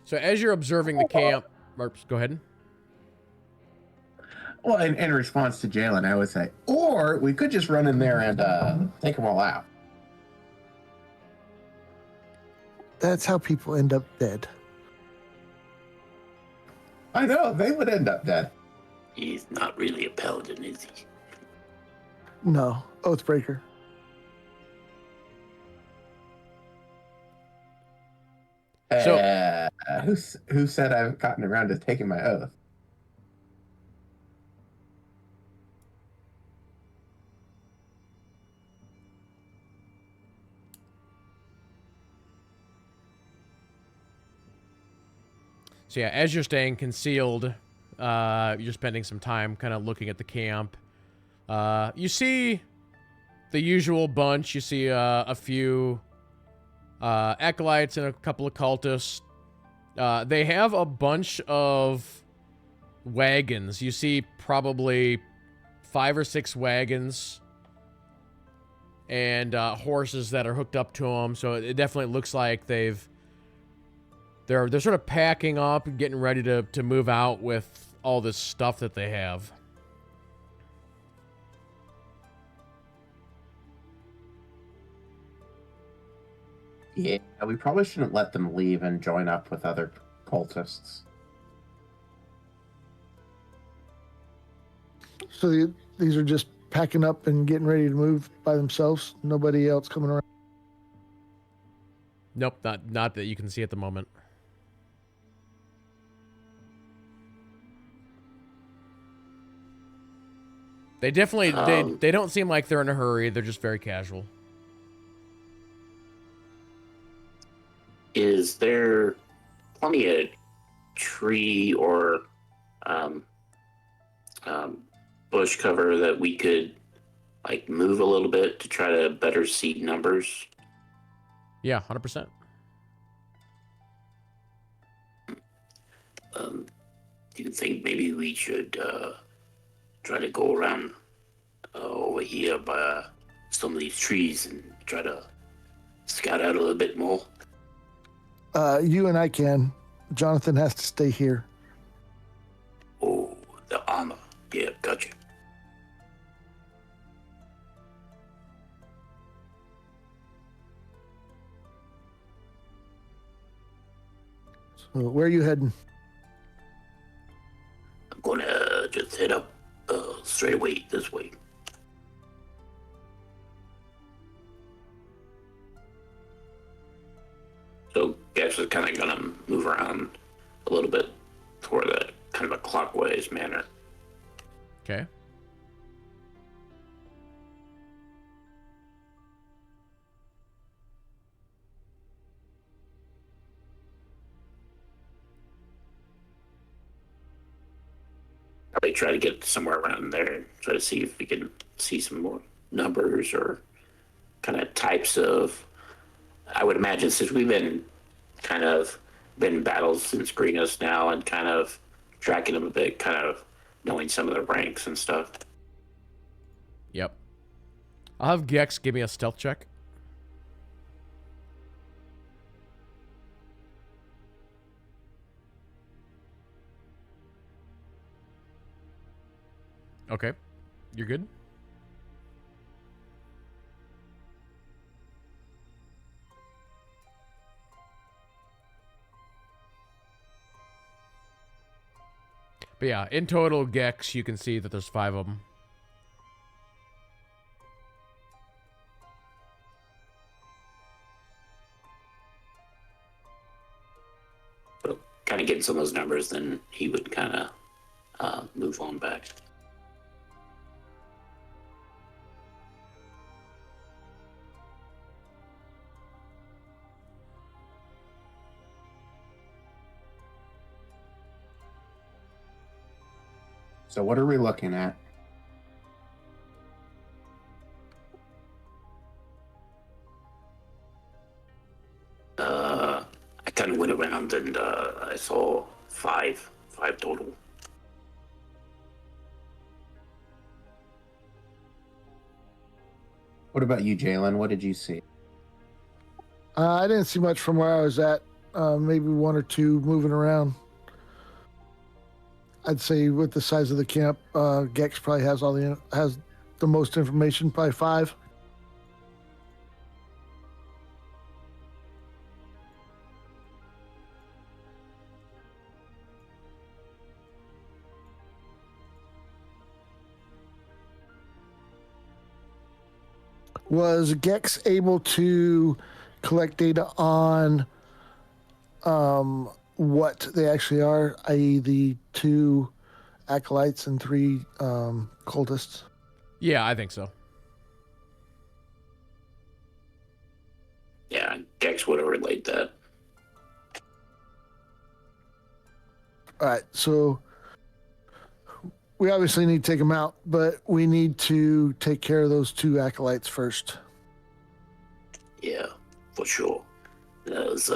So as you're observing the camp, go ahead. Well, in response to Jalen, I would say, or we could just run in there and take them all out. That's how people end up dead. I know, they would end up dead. He's not really a paladin, is he? No, Oathbreaker. So Who said I've gotten around to taking my oath? So yeah, as you're staying concealed, you're spending some time kind of looking at the camp. You see the usual bunch. You see a few acolytes and a couple of cultists. They have a bunch of wagons. You see probably 5 or 6 wagons and horses that are hooked up to them. So it definitely looks like they're sort of packing up and getting ready to move out with all this stuff that they have. Yeah, we probably shouldn't let them leave and join up with other cultists. So these are just packing up and getting ready to move by themselves. Nobody else coming around. Nope, not that you can see at the moment. They definitely they don't seem like they're in a hurry. They're just very casual. Is there plenty of tree or um, bush cover that we could like move a little bit to try to better see numbers? Yeah, 100%. Do you think maybe we should try to go around over here by some of these trees and try to scout out a little bit more? You and I can. Jonathan has to stay here. Oh, the armor. Yeah, gotcha. So where are you heading? I'm gonna just head up straight away this way. So Gash is kind of gonna move around a little bit toward a kind of a clockwise manner. Okay. Probably try to get somewhere around there. Try to see if we can see some more numbers or kind of types of. I would imagine since we've been kind of been in battles since Greenus now and kind of tracking them a bit, kind of knowing some of their ranks and stuff. Yep. I'll have Gex give me a stealth check. Okay. You're good? But yeah, in total, Gex, you can see that there's 5 of them. So kind of getting some of those numbers, then he would kind of move on back. So what are we looking at? I kind of went around and I saw five total. What about you, Jalen? What did you see? I didn't see much from where I was at. Maybe 1 or 2 moving around. I'd say with the size of the camp, Gex probably has the most information. Probably 5. Was Gex able to collect data on what they actually are, i.e., the 2 acolytes and 3 cultists? Yeah, I think so. Yeah, Gex would have relayed that. All right, so we obviously need to take them out, but we need to take care of those 2 acolytes first. Yeah, for sure. There's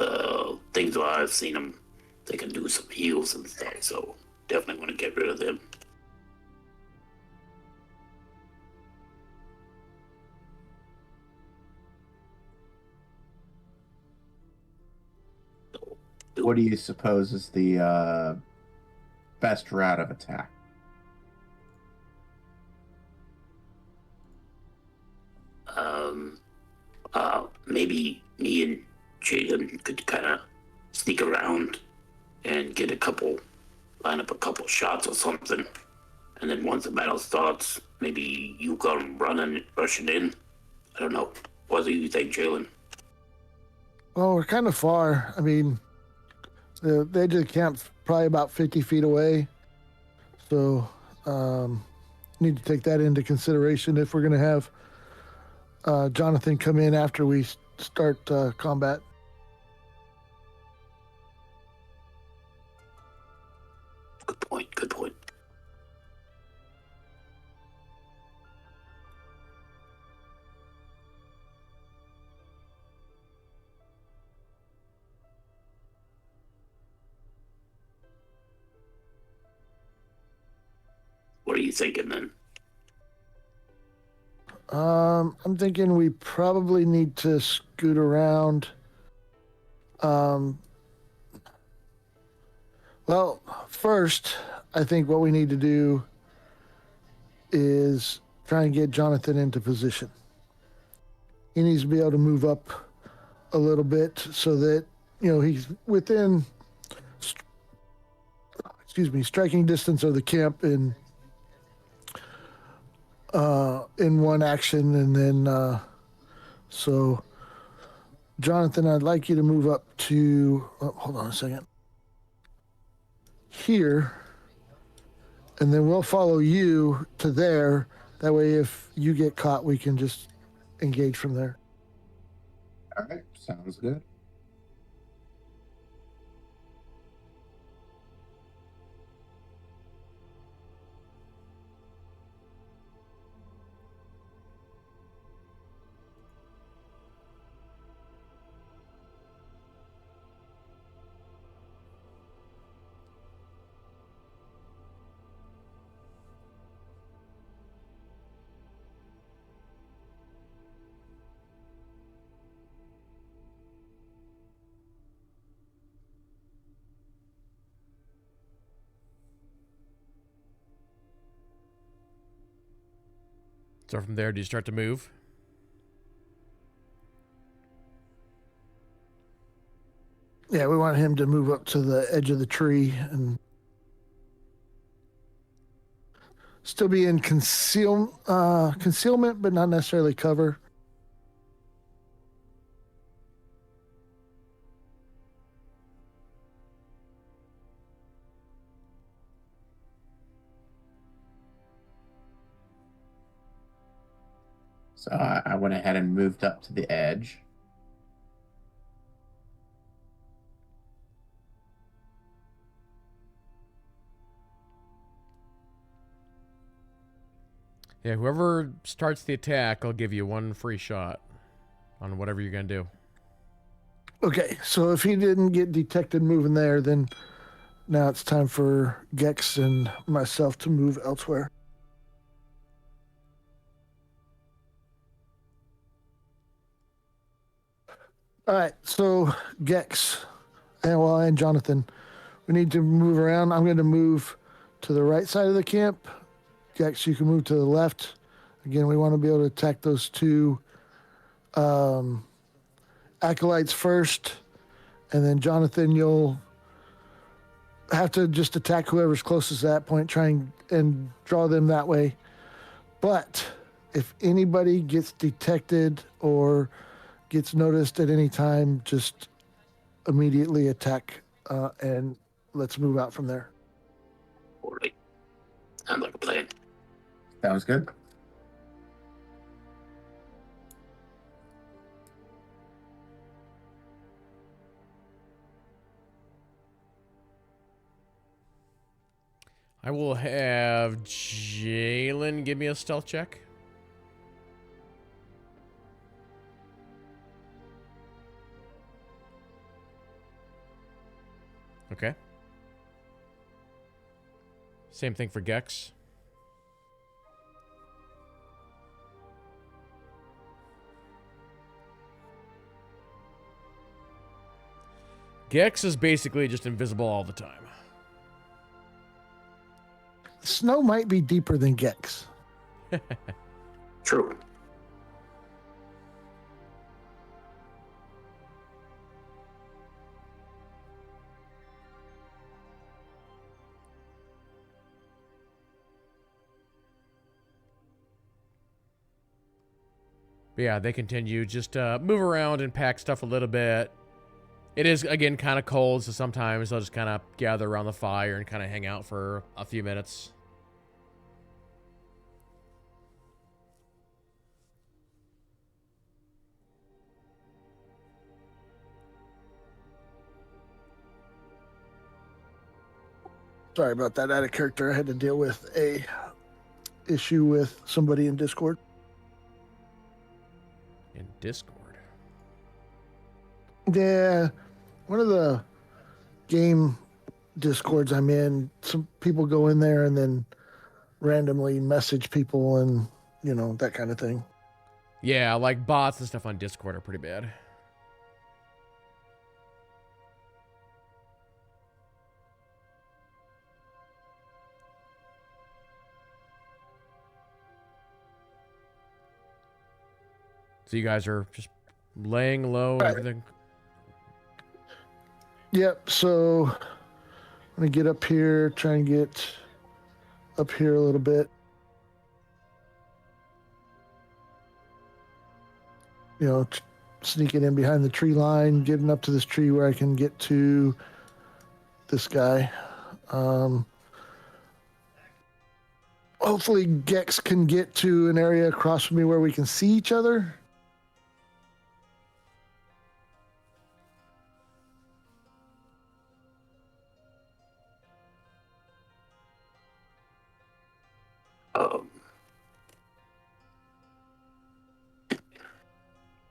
things where I've seen them. They can do some heals and stuff, so definitely want to get rid of them. What do you suppose is the best route of attack? Maybe me and Jaden could kind of sneak around and get line up a couple shots or something. And then once the battle starts, maybe you come rushing in. I don't know. What do you think, Jalen? Well, we're kind of far. I mean, the edge of the camp's probably about 50 feet away. So, need to take that into consideration if we're going to have Jonathan come in after we start combat. Good point. Good point. What are you thinking then? I'm thinking we probably need to scoot around. Well, first, I think what we need to do is try and get Jonathan into position. He needs to be able to move up a little bit so that, he's within, striking distance of the camp in one action. And then, so Jonathan, I'd like you to move up to, hold on a second, here, and then we'll follow you to there. That way, if you get caught, we can just engage from there. All right, sounds good. So from there, do you start to move? Yeah, we want him to move up to the edge of the tree and still be in concealment, but not necessarily cover. So I went ahead and moved up to the edge. Yeah, whoever starts the attack, I'll give you 1 free shot on whatever you're going to do. Okay, so if he didn't get detected moving there, then now it's time for Gex and myself to move elsewhere. All right, so Gex and Jonathan, we need to move around. I'm going to move to the right side of the camp. Gex, you can move to the left. Again, we want to be able to attack those 2 acolytes first, and then Jonathan, you'll have to just attack whoever's closest to that point, try and draw them that way. But if anybody gets detected or gets noticed at any time, just immediately attack, and let's move out from there. All right. Sounds like a plan. Sounds good. I will have Jalen give me a stealth check. Okay. Same thing for Gex. Gex is basically just invisible all the time. Snow might be deeper than Gex. True. But yeah, they continue. Just move around and pack stuff a little bit. It is, again, kind of cold, so sometimes they'll just kind of gather around the fire and kind of hang out for a few minutes. Sorry about that. Out of character, I had to deal with a issue with somebody in Discord. In Discord. Yeah, one of the game Discords I'm in, some people go in there and then randomly message people and, that kind of thing. Yeah, like bots and stuff on Discord are pretty bad. So you guys are just laying low and Right. everything. Yep, so I'm going to get up here, try and get up here a little bit. Sneaking in behind the tree line, getting up to this tree where I can get to this guy. Hopefully Gex can get to an area across from me where we can see each other.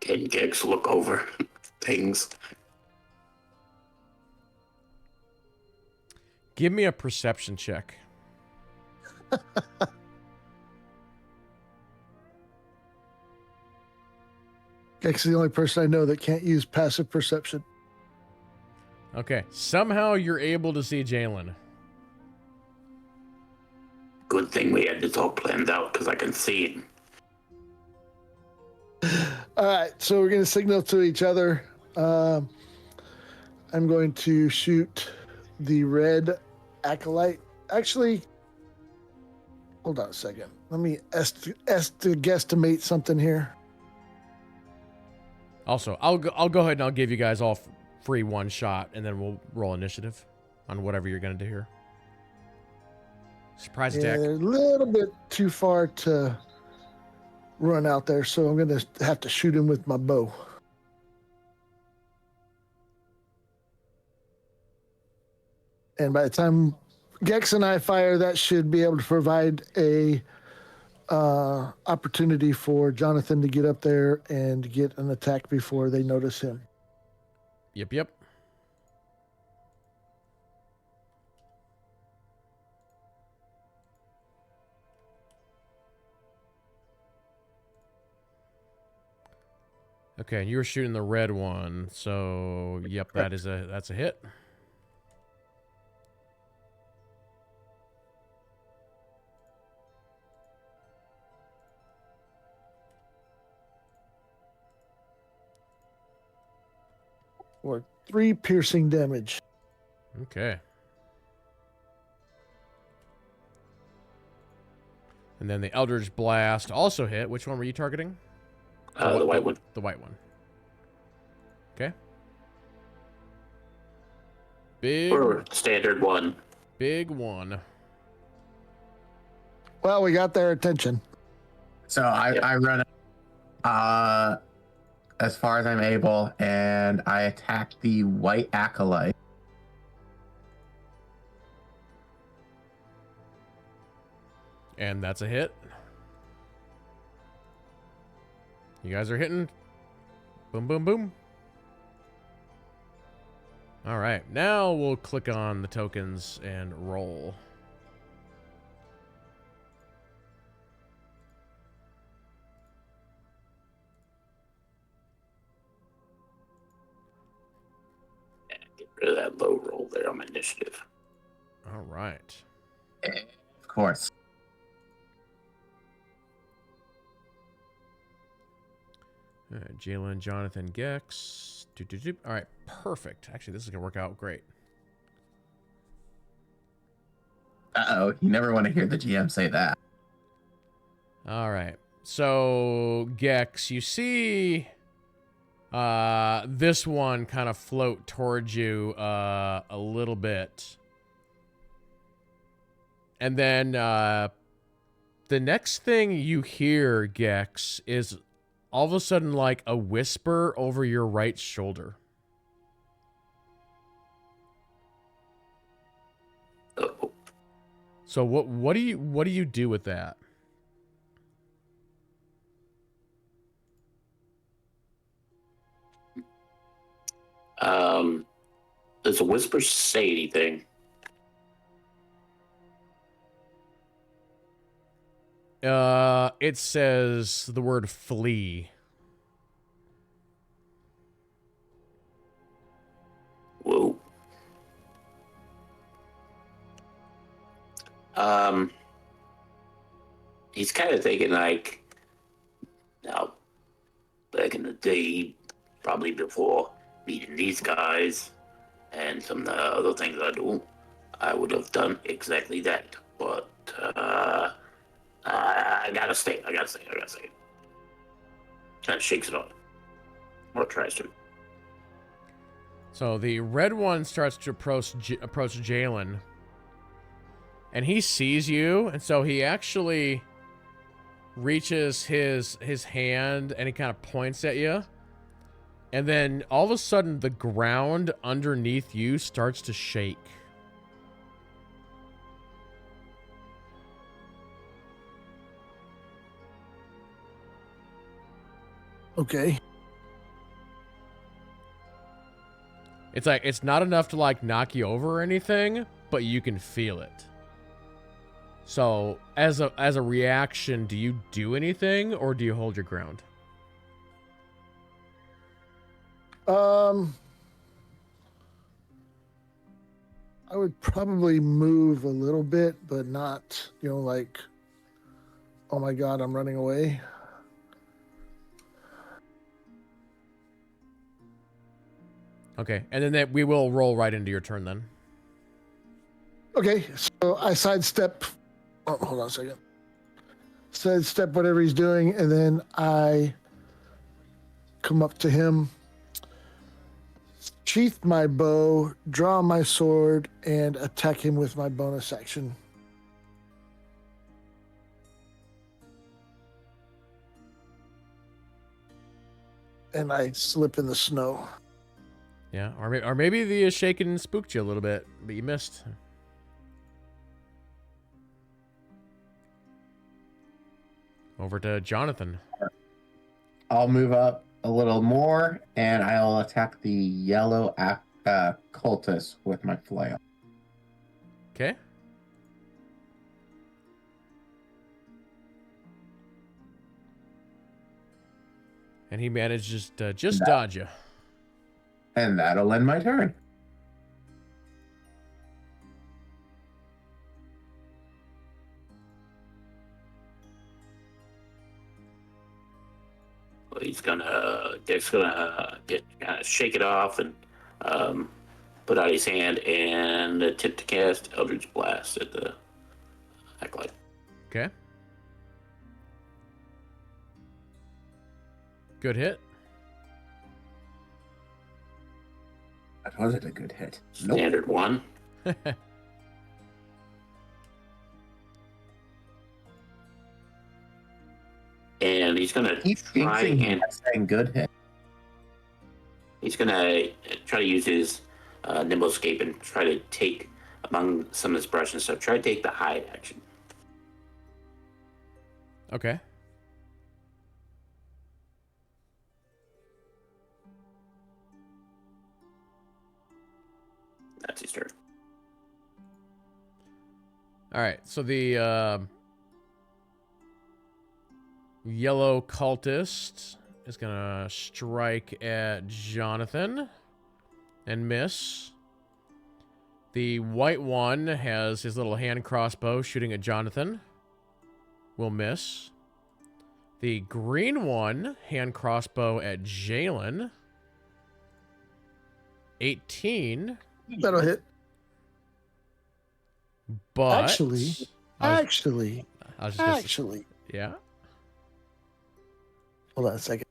Can Gex look over things? Give me a perception check. Gex is the only person I know that can't use passive perception. Okay. Somehow you're able to see Jalen. Good thing we had this all planned out because I can see him. All right, so we're going to signal to each other. I'm going to shoot the red acolyte. Actually, hold on a second. Let me guesstimate something here. Also, I'll go ahead and I'll give you guys all free one shot, and then we'll roll initiative on whatever you're gonna do here. Surprise attack. They're a little bit too far to run out there, so I'm going to have to shoot him with my bow. And by the time Gex and I fire, that should be able to provide a opportunity for Jonathan to get up there and get an attack before they notice him. Yep. Okay, and you were shooting the red one, so yep, that's a hit. Or 3 piercing damage. Okay. And then the Eldritch Blast also hit. Which one were you targeting? The white one. The white one. Okay. Big. Or standard one. Big one. Well, we got their attention. So I run as far as I'm able, and I attack the white acolyte. And that's a hit. You guys are hitting. Boom, boom, boom. All right. Now we'll click on the tokens and roll. Get rid of that low roll there on my initiative. All right. Of course. All right, Jalen, Jonathan, Gex. All right, perfect. Actually, this is going to work out great. Uh-oh, you never want to hear the GM say that. All right. So, Gex, you see this one kind of float towards you a little bit. And then the next thing you hear, Gex, is all of a sudden like a whisper over your right shoulder. Uh-oh. So what do you do with that? Does a whisper say anything? It says the word flee. Whoa. He's kind of thinking like, now, back in the day, probably before meeting these guys and some of the other things I do, I would have done exactly that. But I gotta stay. Kind of shakes it off. Or tries to. So the red one starts to approach Jalen. And he sees you, and so he actually reaches his hand and he kind of points at you. And then all of a sudden the ground underneath you starts to shake. Okay. It's like it's not enough to like knock you over or anything, but you can feel it. So, as a reaction, do you do anything or do you hold your ground? I would probably move a little bit, but not, like, oh my God, I'm running away. Okay, and then we will roll right into your turn then. Okay, so I sidestep. Oh, hold on a second. Sidestep whatever he's doing, and then I come up to him, sheath my bow, draw my sword, and attack him with my bonus action. And I slip in the snow. Yeah, or maybe the shaking spooked you a little bit, but you missed. Over to Jonathan. I'll move up a little more, and I'll attack the yellow cultist with my flail. Okay. And he manages to just dodge you. And that'll end my turn. Dick's gonna shake it off and put out his hand and attempt to cast Eldritch Blast at the acolyte. Okay. Good hit. That wasn't a good hit. Nope. Standard 1. And he's gonna Keep try jinxing and by saying good hit. he's gonna try to use his nimble escape and try to take among some of this brush and stuff. Try to take the hide action. Okay. That's his turn. All right. So the yellow cultist is gonna strike at Jonathan and miss. The white one has his little hand crossbow shooting at Jonathan. Will miss. The green one, hand crossbow at Jalen. 18. That'll hit. But Actually, I was just gonna say- Actually. yeah. Hold on a second.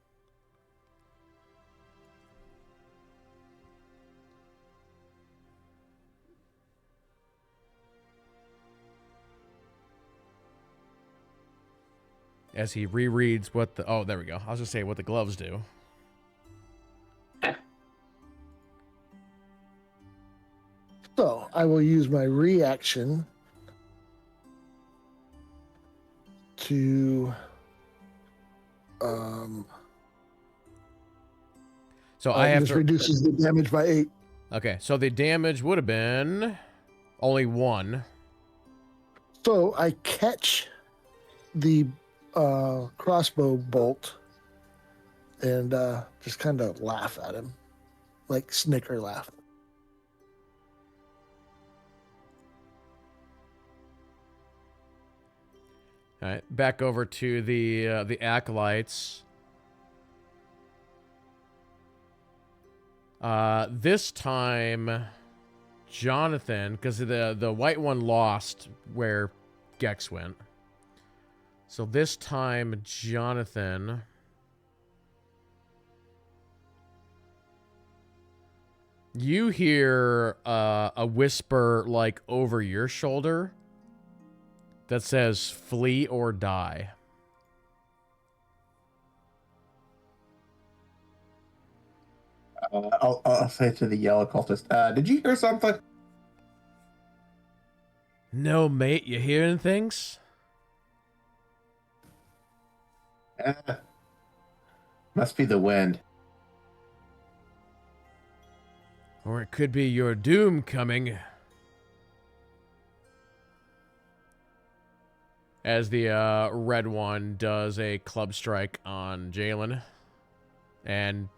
As he rereads what the there we go. I was gonna say what the gloves do. So I will use my reaction to So I have this to. reduces the damage by 8. Okay, so the damage would have been only 1. So I catch the crossbow bolt and just kind of laugh at him, like snicker laugh. All right, back over to the acolytes. This time, Jonathan, because the white one lost where Gex went. So this time, Jonathan. You hear a whisper like over your shoulder that says "flee or die." I'll say to the yellow cultist, did you hear something? No, mate, you hearing things? Must be the wind. Or it could be your doom coming. As the red one does a club strike on Jalen. And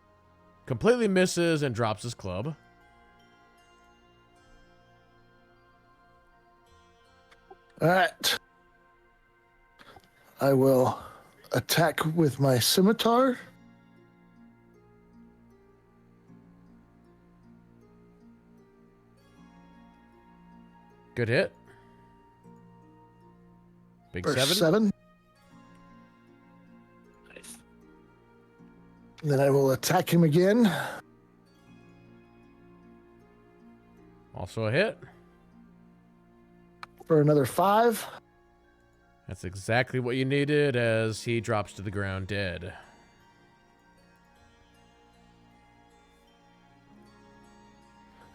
completely misses and drops his club. All right. I will attack with my scimitar. Good hit. Big For 7. 7. Nice. Then I will attack him again. Also a hit. For another 5. That's exactly what you needed as he drops to the ground dead.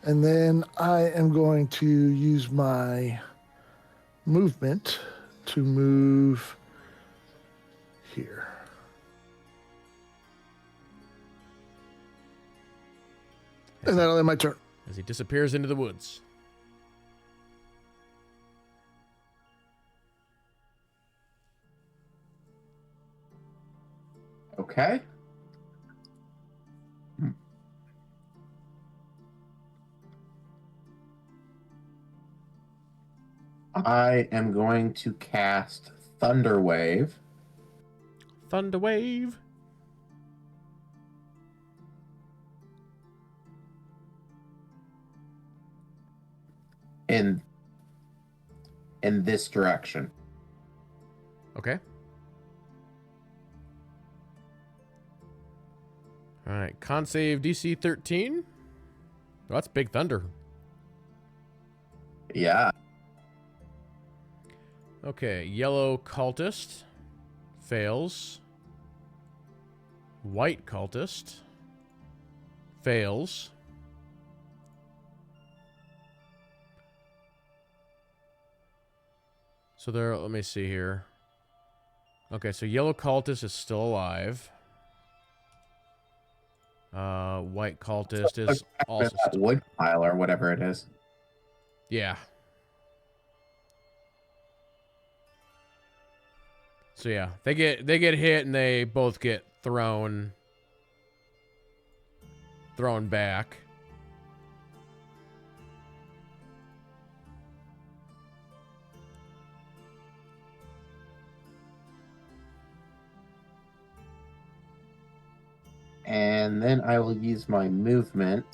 And then I am going to use my movement to move here. And that'll end my turn. As he disappears into the woods. Okay. I am going to cast Thunder Wave. Thunder Wave. In this direction. Okay. All right, con save DC 13. Oh, that's Big Thunder. Yeah. Okay, yellow cultist fails. White cultist fails. So there, let me see here. Okay, so yellow cultist is still alive. White cultist is also That wood pile or whatever it is. yeah. So yeah, they get hit and they both get thrown back. And then I will use my movement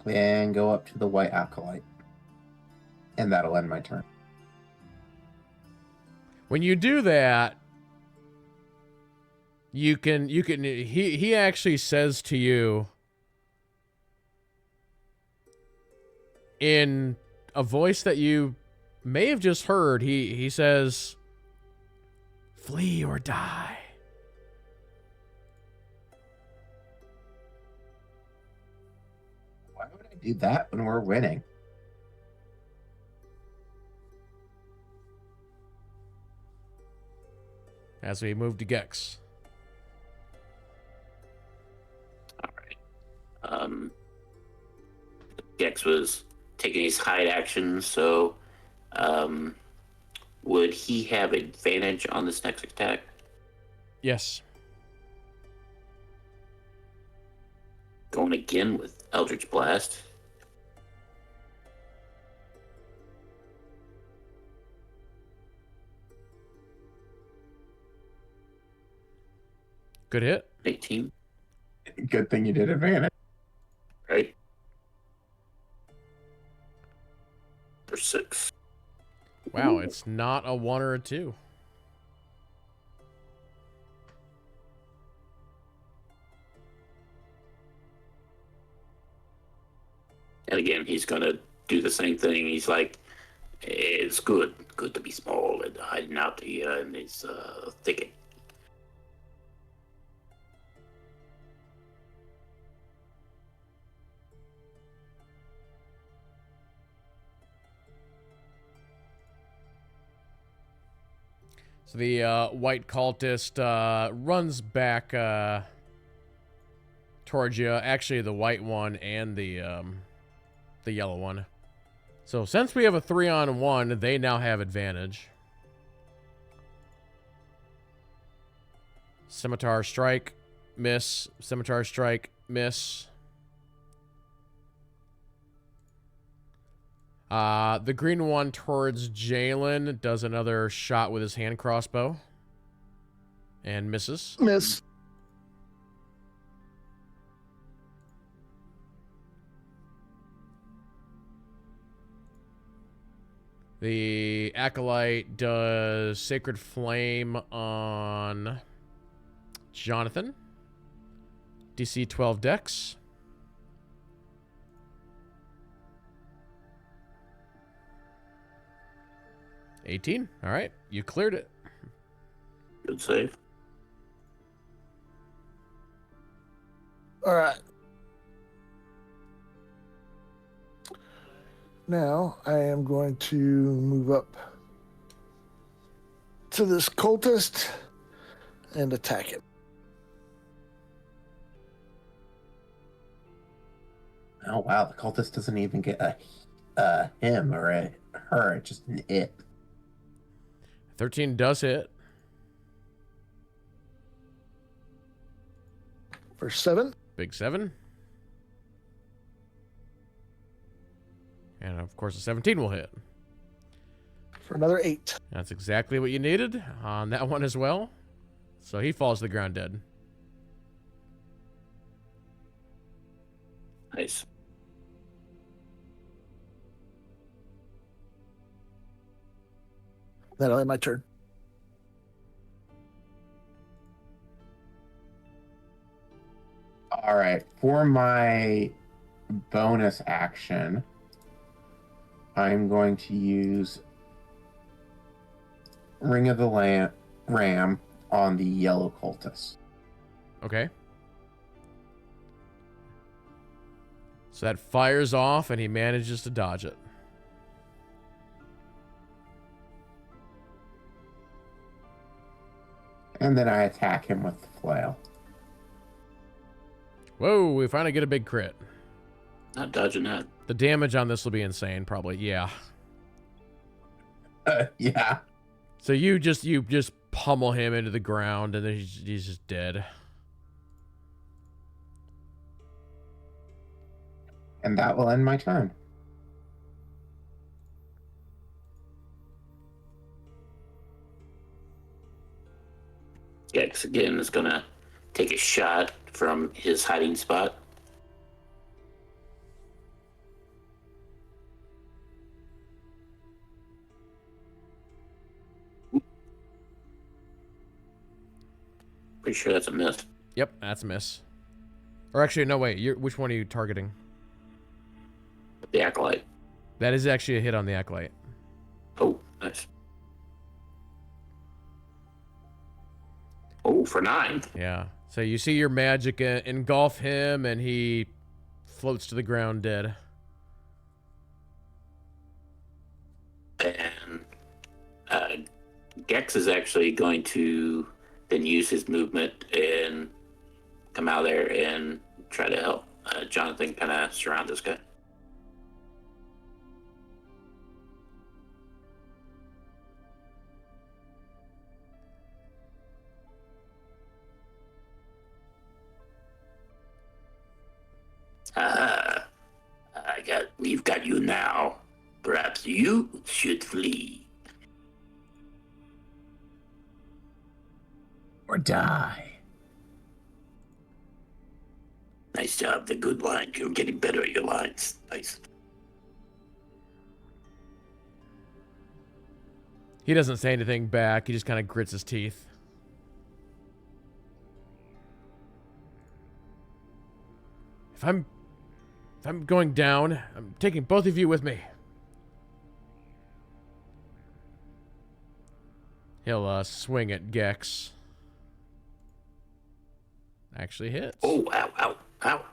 and go up to the white acolyte. And that'll end my turn. When you do that, you can he actually says to you in a voice that you may have just heard, he says, "Flee or die." Why would I do that when we're winning? As we move to Gex. All right. Gex was taking his hide action, so would he have advantage on this next attack? Yes. Going again with Eldritch Blast. Good hit. 18. Good thing you did advantage. Right. For 6. Wow, it's not a 1 or a 2. And again, he's gonna do the same thing. He's like, it's good to be small and hiding out here in this thicket. So the white cultist runs back towards you. Actually, the white one and the yellow one. So since we have a 3-on-1, they now have advantage. Scimitar strike, miss. Scimitar strike, miss. The green one towards Jalen does another shot with his hand crossbow. And misses. Miss. The Acolyte does Sacred Flame on Jonathan. DC 12 Dex. $18. All right, you cleared it. Good save. All right. Now I am going to move up to this cultist and attack it. Oh wow, the cultist doesn't even get a him or a her, just an it. 13 does hit. For 7. Big 7. And of course, a 17 will hit. For another 8. That's exactly what you needed on that one as well. So he falls to the ground dead. Nice. That'll end my turn. All All right. For my bonus action, I'm going to use Ring of the Ram on the yellow cultist. Okay. So that fires off, and he manages to dodge it. And then I attack him with the flail. Whoa, we finally get a big crit. Not dodging that. The damage on this will be insane, probably. Yeah. Yeah. So you just pummel him into the ground, and then he's just dead. And that will end my turn. Gex again is gonna take a shot from his hiding spot. Pretty sure that's a miss. Yep, that's a miss. Or actually, no, wait. Which one are you targeting? The acolyte. That is actually a hit on the acolyte. Oh, nice. Oh, for 9. Yeah. So you see your magic engulf him, and he floats to the ground dead. And Gex is actually going to then use his movement and come out there and try to help Jonathan kind of surround this guy. We've got you now. Perhaps you should flee. Or die. Nice job, the good line. You're getting better at your lines. Nice. He doesn't say anything back. He just kind of grits his teeth. If I'm going down, I'm taking both of you with me. He'll swing at Gex. Actually hits. Oh, ow, ow, ow.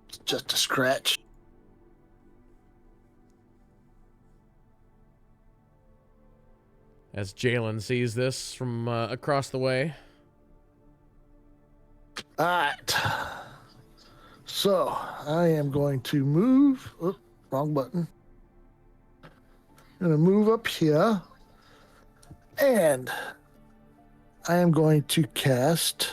It's just a scratch. As Jalen sees this from across the way. All right. So I am going to move. Oh, wrong button. I'm going to move up here. And I am going to cast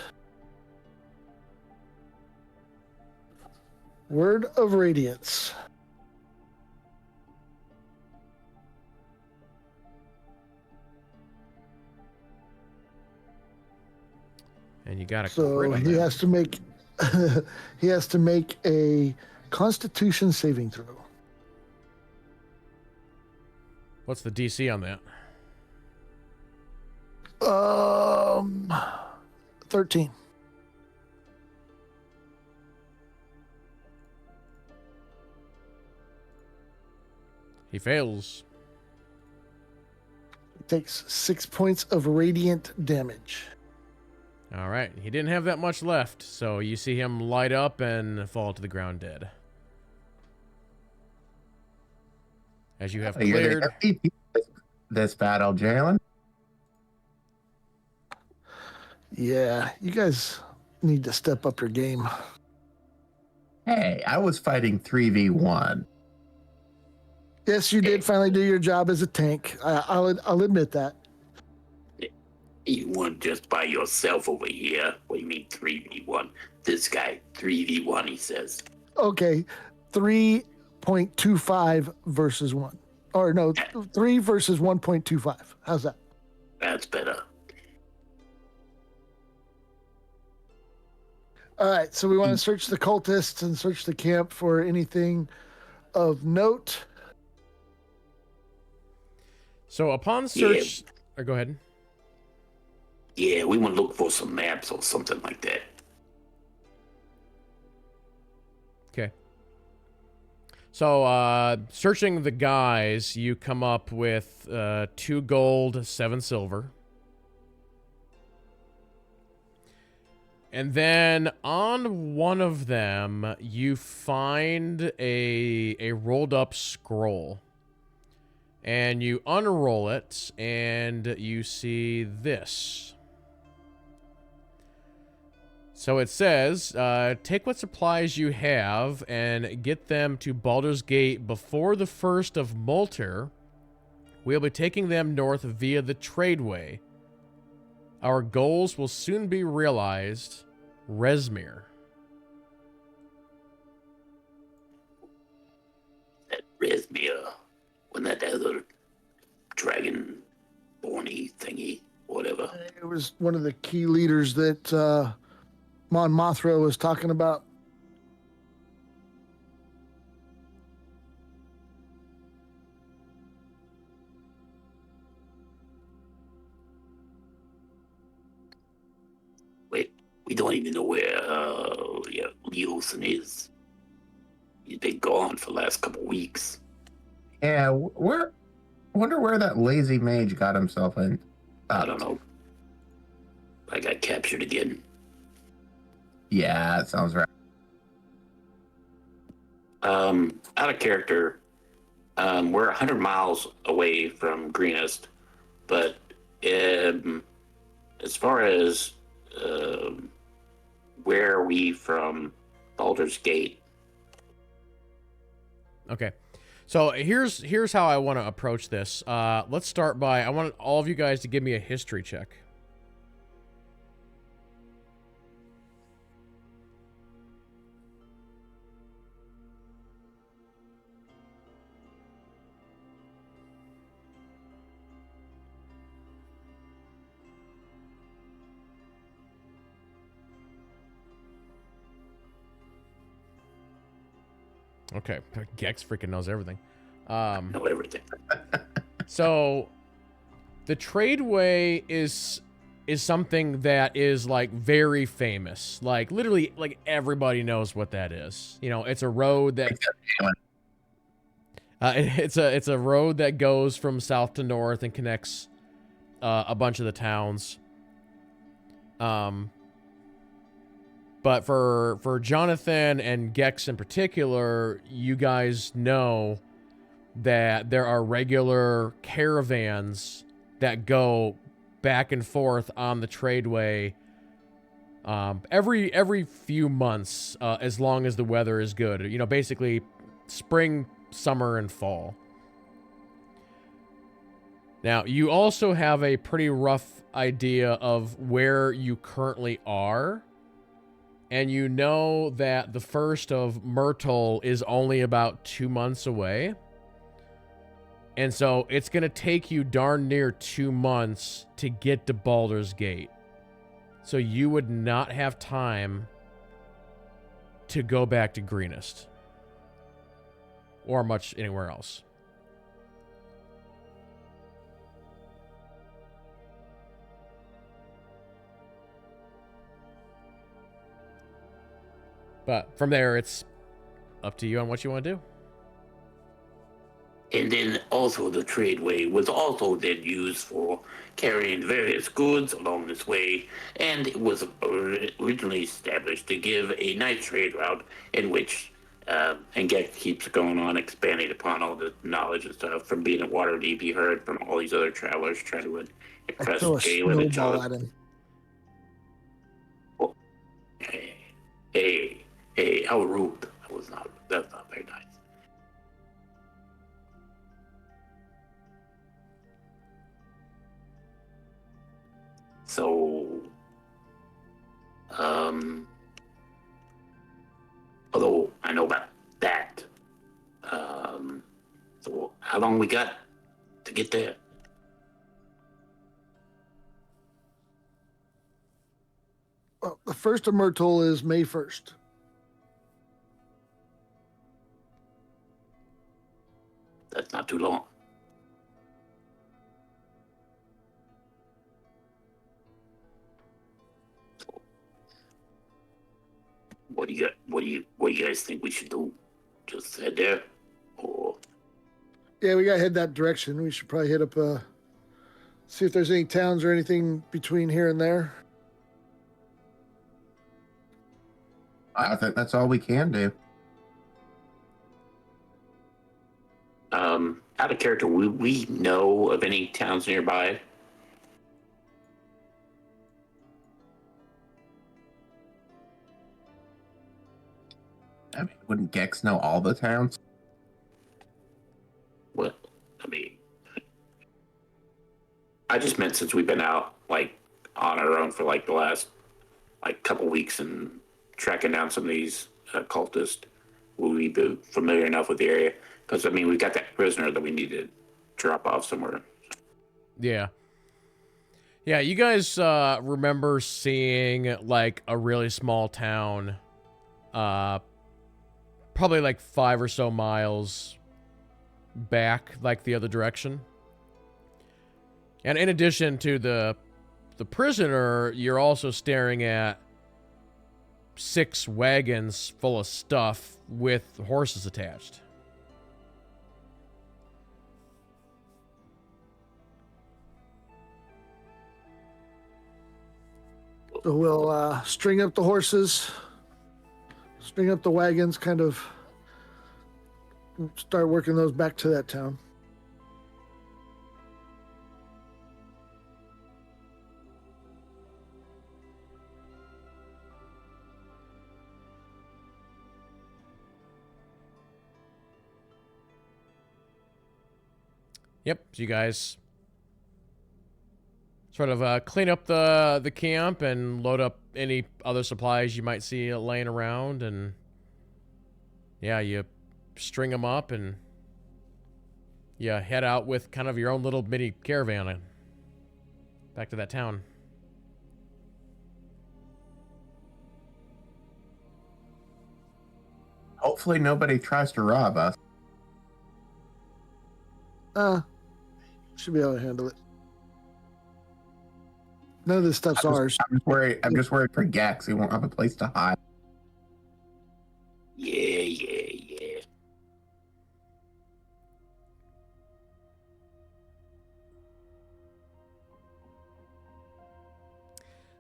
Word of Radiance. And you got a So crit on he that. has to make he has to make a Constitution saving throw. What's the DC on that? 13. He fails. He takes 6 points of radiant damage. All right. He didn't have that much left, so you see him light up and fall to the ground dead. As you have You're cleared. the MVP this battle, Jalen. Yeah, you guys need to step up your game. Hey, I was fighting 3v1. Yes, you did finally do your job as a tank. I'll admit that. You weren't just by yourself over here. What do you mean 3v1? This guy, 3v1, he says. Okay, 3.25 versus 1. Or no, 3 versus 1.25. How's that? That's better. All right, so we want to search the cultists and search the camp for anything of note. So upon search... Or go ahead. Yeah, we want to look for some maps or something like that. Okay. So, searching the guys, you come up with 2 gold, 7 silver. And then on one of them, you find a rolled up scroll. And you unroll it, and you see this. So it says, take what supplies you have and get them to Baldur's Gate before the 1st of Molter. We'll be taking them north via the Tradeway. Our goals will soon be realized. Resmir. That Resmir, when that other dragon borny thingy, whatever. It was one of the key leaders that Mon Mothra was talking about. Wait, we don't even know where yeah, Leosin is. He's been gone for the last couple weeks. Yeah, where? Wonder where that lazy mage got himself in. I don't know. I got captured again. Yeah, that sounds right. Out of character, we're 100 miles away from Greenest, but as far as where are we from Baldur's Gate? Okay. So here's how I want to approach this. Let's start by, I want all of you guys to give me a history check. Okay, Gex freaking knows everything. Know everything. So the Tradeway is something that is like very famous. Like literally like everybody knows what that is. You know, it's a road that it's a road that goes from south to north and connects a bunch of the towns. But for Jonathan and Gex in particular, you guys know that there are regular caravans that go back and forth on the Tradeway every few months, as long as the weather is good. You know, basically spring, summer, and fall. Now, you also have a pretty rough idea of where you currently are. And you know that the 1st of Myrtle is only about 2 months away. And so it's going to take you darn near 2 months to get to Baldur's Gate. So you would not have time to go back to Greenest. Or much anywhere else. But from there, it's up to you on what you want to do. And then also the Tradeway was also then used for carrying various goods along this way, and it was originally established to give a nice trade route in which, and Get keeps going on expanding upon all the knowledge and stuff from being at Waterdeep. He heard from all these other travelers trying to I impress throw a Galen and snowball at Jonathan. him. Hey, how rude. That's not very nice. So, although I know about that, so how long we got to get there? Well, the 1st of Myrtle is May 1st. That's not too long. What do you guys think we should do? Just head there, or Yeah, we gotta head that direction. We should probably hit up see if there's any towns or anything between here and there. I think that's all we can do. out of character, would we know of any towns nearby? I mean, wouldn't Gex know all the towns? What? I mean, I just meant since we've been out like on our own for like the last like couple weeks and tracking down some of these cultists, will we be familiar enough with the area? Because I mean, we got that prisoner that we need to drop off somewhere. Yeah. Yeah, you guys remember seeing like a really small town, probably like 5 or so miles back, like the other direction. And in addition to the prisoner, you're also staring at 6 wagons full of stuff with horses attached. So we'll string up the horses, string up the wagons, kind of start working those back to that town. Yep, so you guys sort of clean up the camp and load up any other supplies you might see laying around, and yeah, you string them up and you head out with kind of your own little mini caravan and back to that town. Hopefully nobody tries to rob us. Should be able to handle it. None of this stuff's ours. I'm just worried for Gex. He won't have a place to hide. Yeah.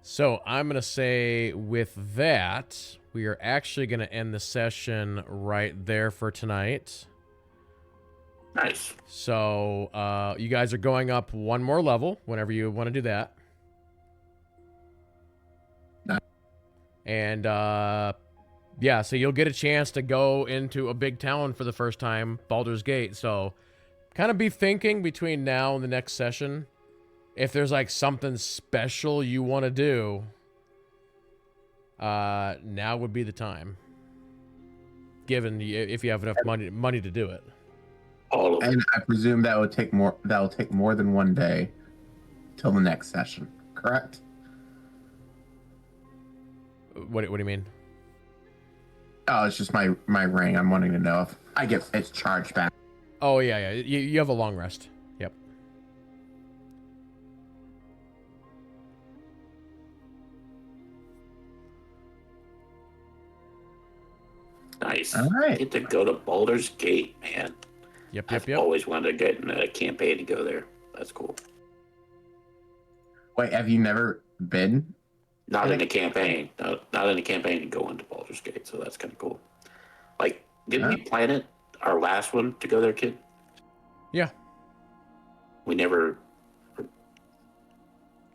So I'm going to say with that, we are actually going to end the session right there for tonight. Nice. So you guys are going up one more level whenever you want to do that. Nice. And yeah, so you'll get a chance to go into a big town for the first time, Baldur's Gate. So kind of be thinking between now and the next session, if there's like something special you want to do, now would be the time. Given if you have enough money to do it. All of it. And I presume that will take more than one day till the next session. Correct? What do you mean? Oh, it's just my ring. I'm wanting to know if I get it's charged back. Oh yeah. You have a long rest. Yep. Nice. All right. Get to go to Baldur's Gate, man. Yep. I've always wanted to get in a campaign to go there. That's cool. Wait, have you never been? Not in a campaign. Not in a campaign to go into Baldur's Gate, so that's kind of cool. Like, didn't we plan it, our last one, to go there, kid? Yeah. We never...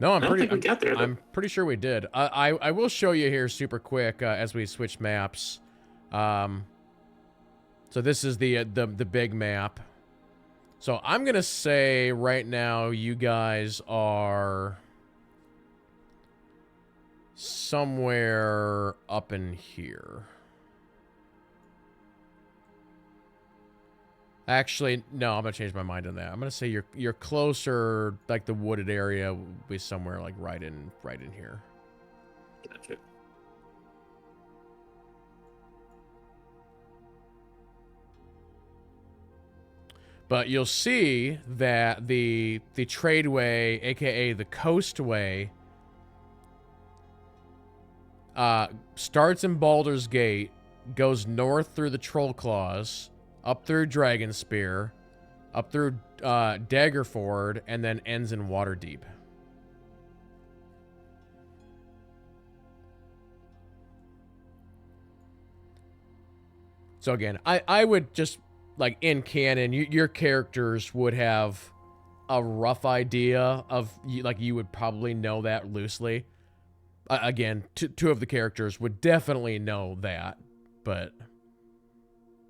No, I don't think we got there, though. I'm pretty sure we did. I will show you here super quick as we switch maps. So this is the big map. So I'm gonna say right now you guys are somewhere up in here. Actually, no, I'm gonna change my mind on that. I'm gonna say you're closer, like the wooded area will be somewhere like right in here. Gotcha. But you'll see that the tradeway, aka the coastway, Starts in Baldur's Gate, goes north through the Troll Claws, up through Dragon Spear, up through Daggerford, and then ends in Waterdeep. So again, I would just, like, in canon, your characters would have a rough idea of, like, you would probably know that loosely. Again, two of the characters would definitely know that, but,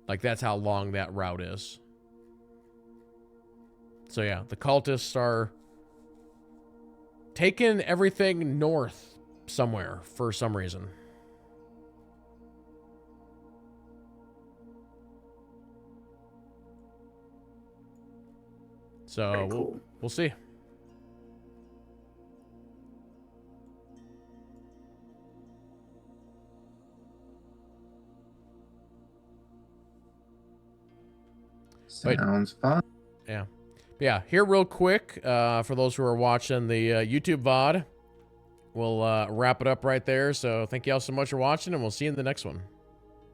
like, that's how long that route is. So yeah, the cultists are taking everything north somewhere for some reason. So Very cool. we'll see. Sounds fun. Yeah. But yeah, here real quick, for those who are watching the YouTube VOD, we'll wrap it up right there. So thank you all so much for watching, and we'll see you in the next one.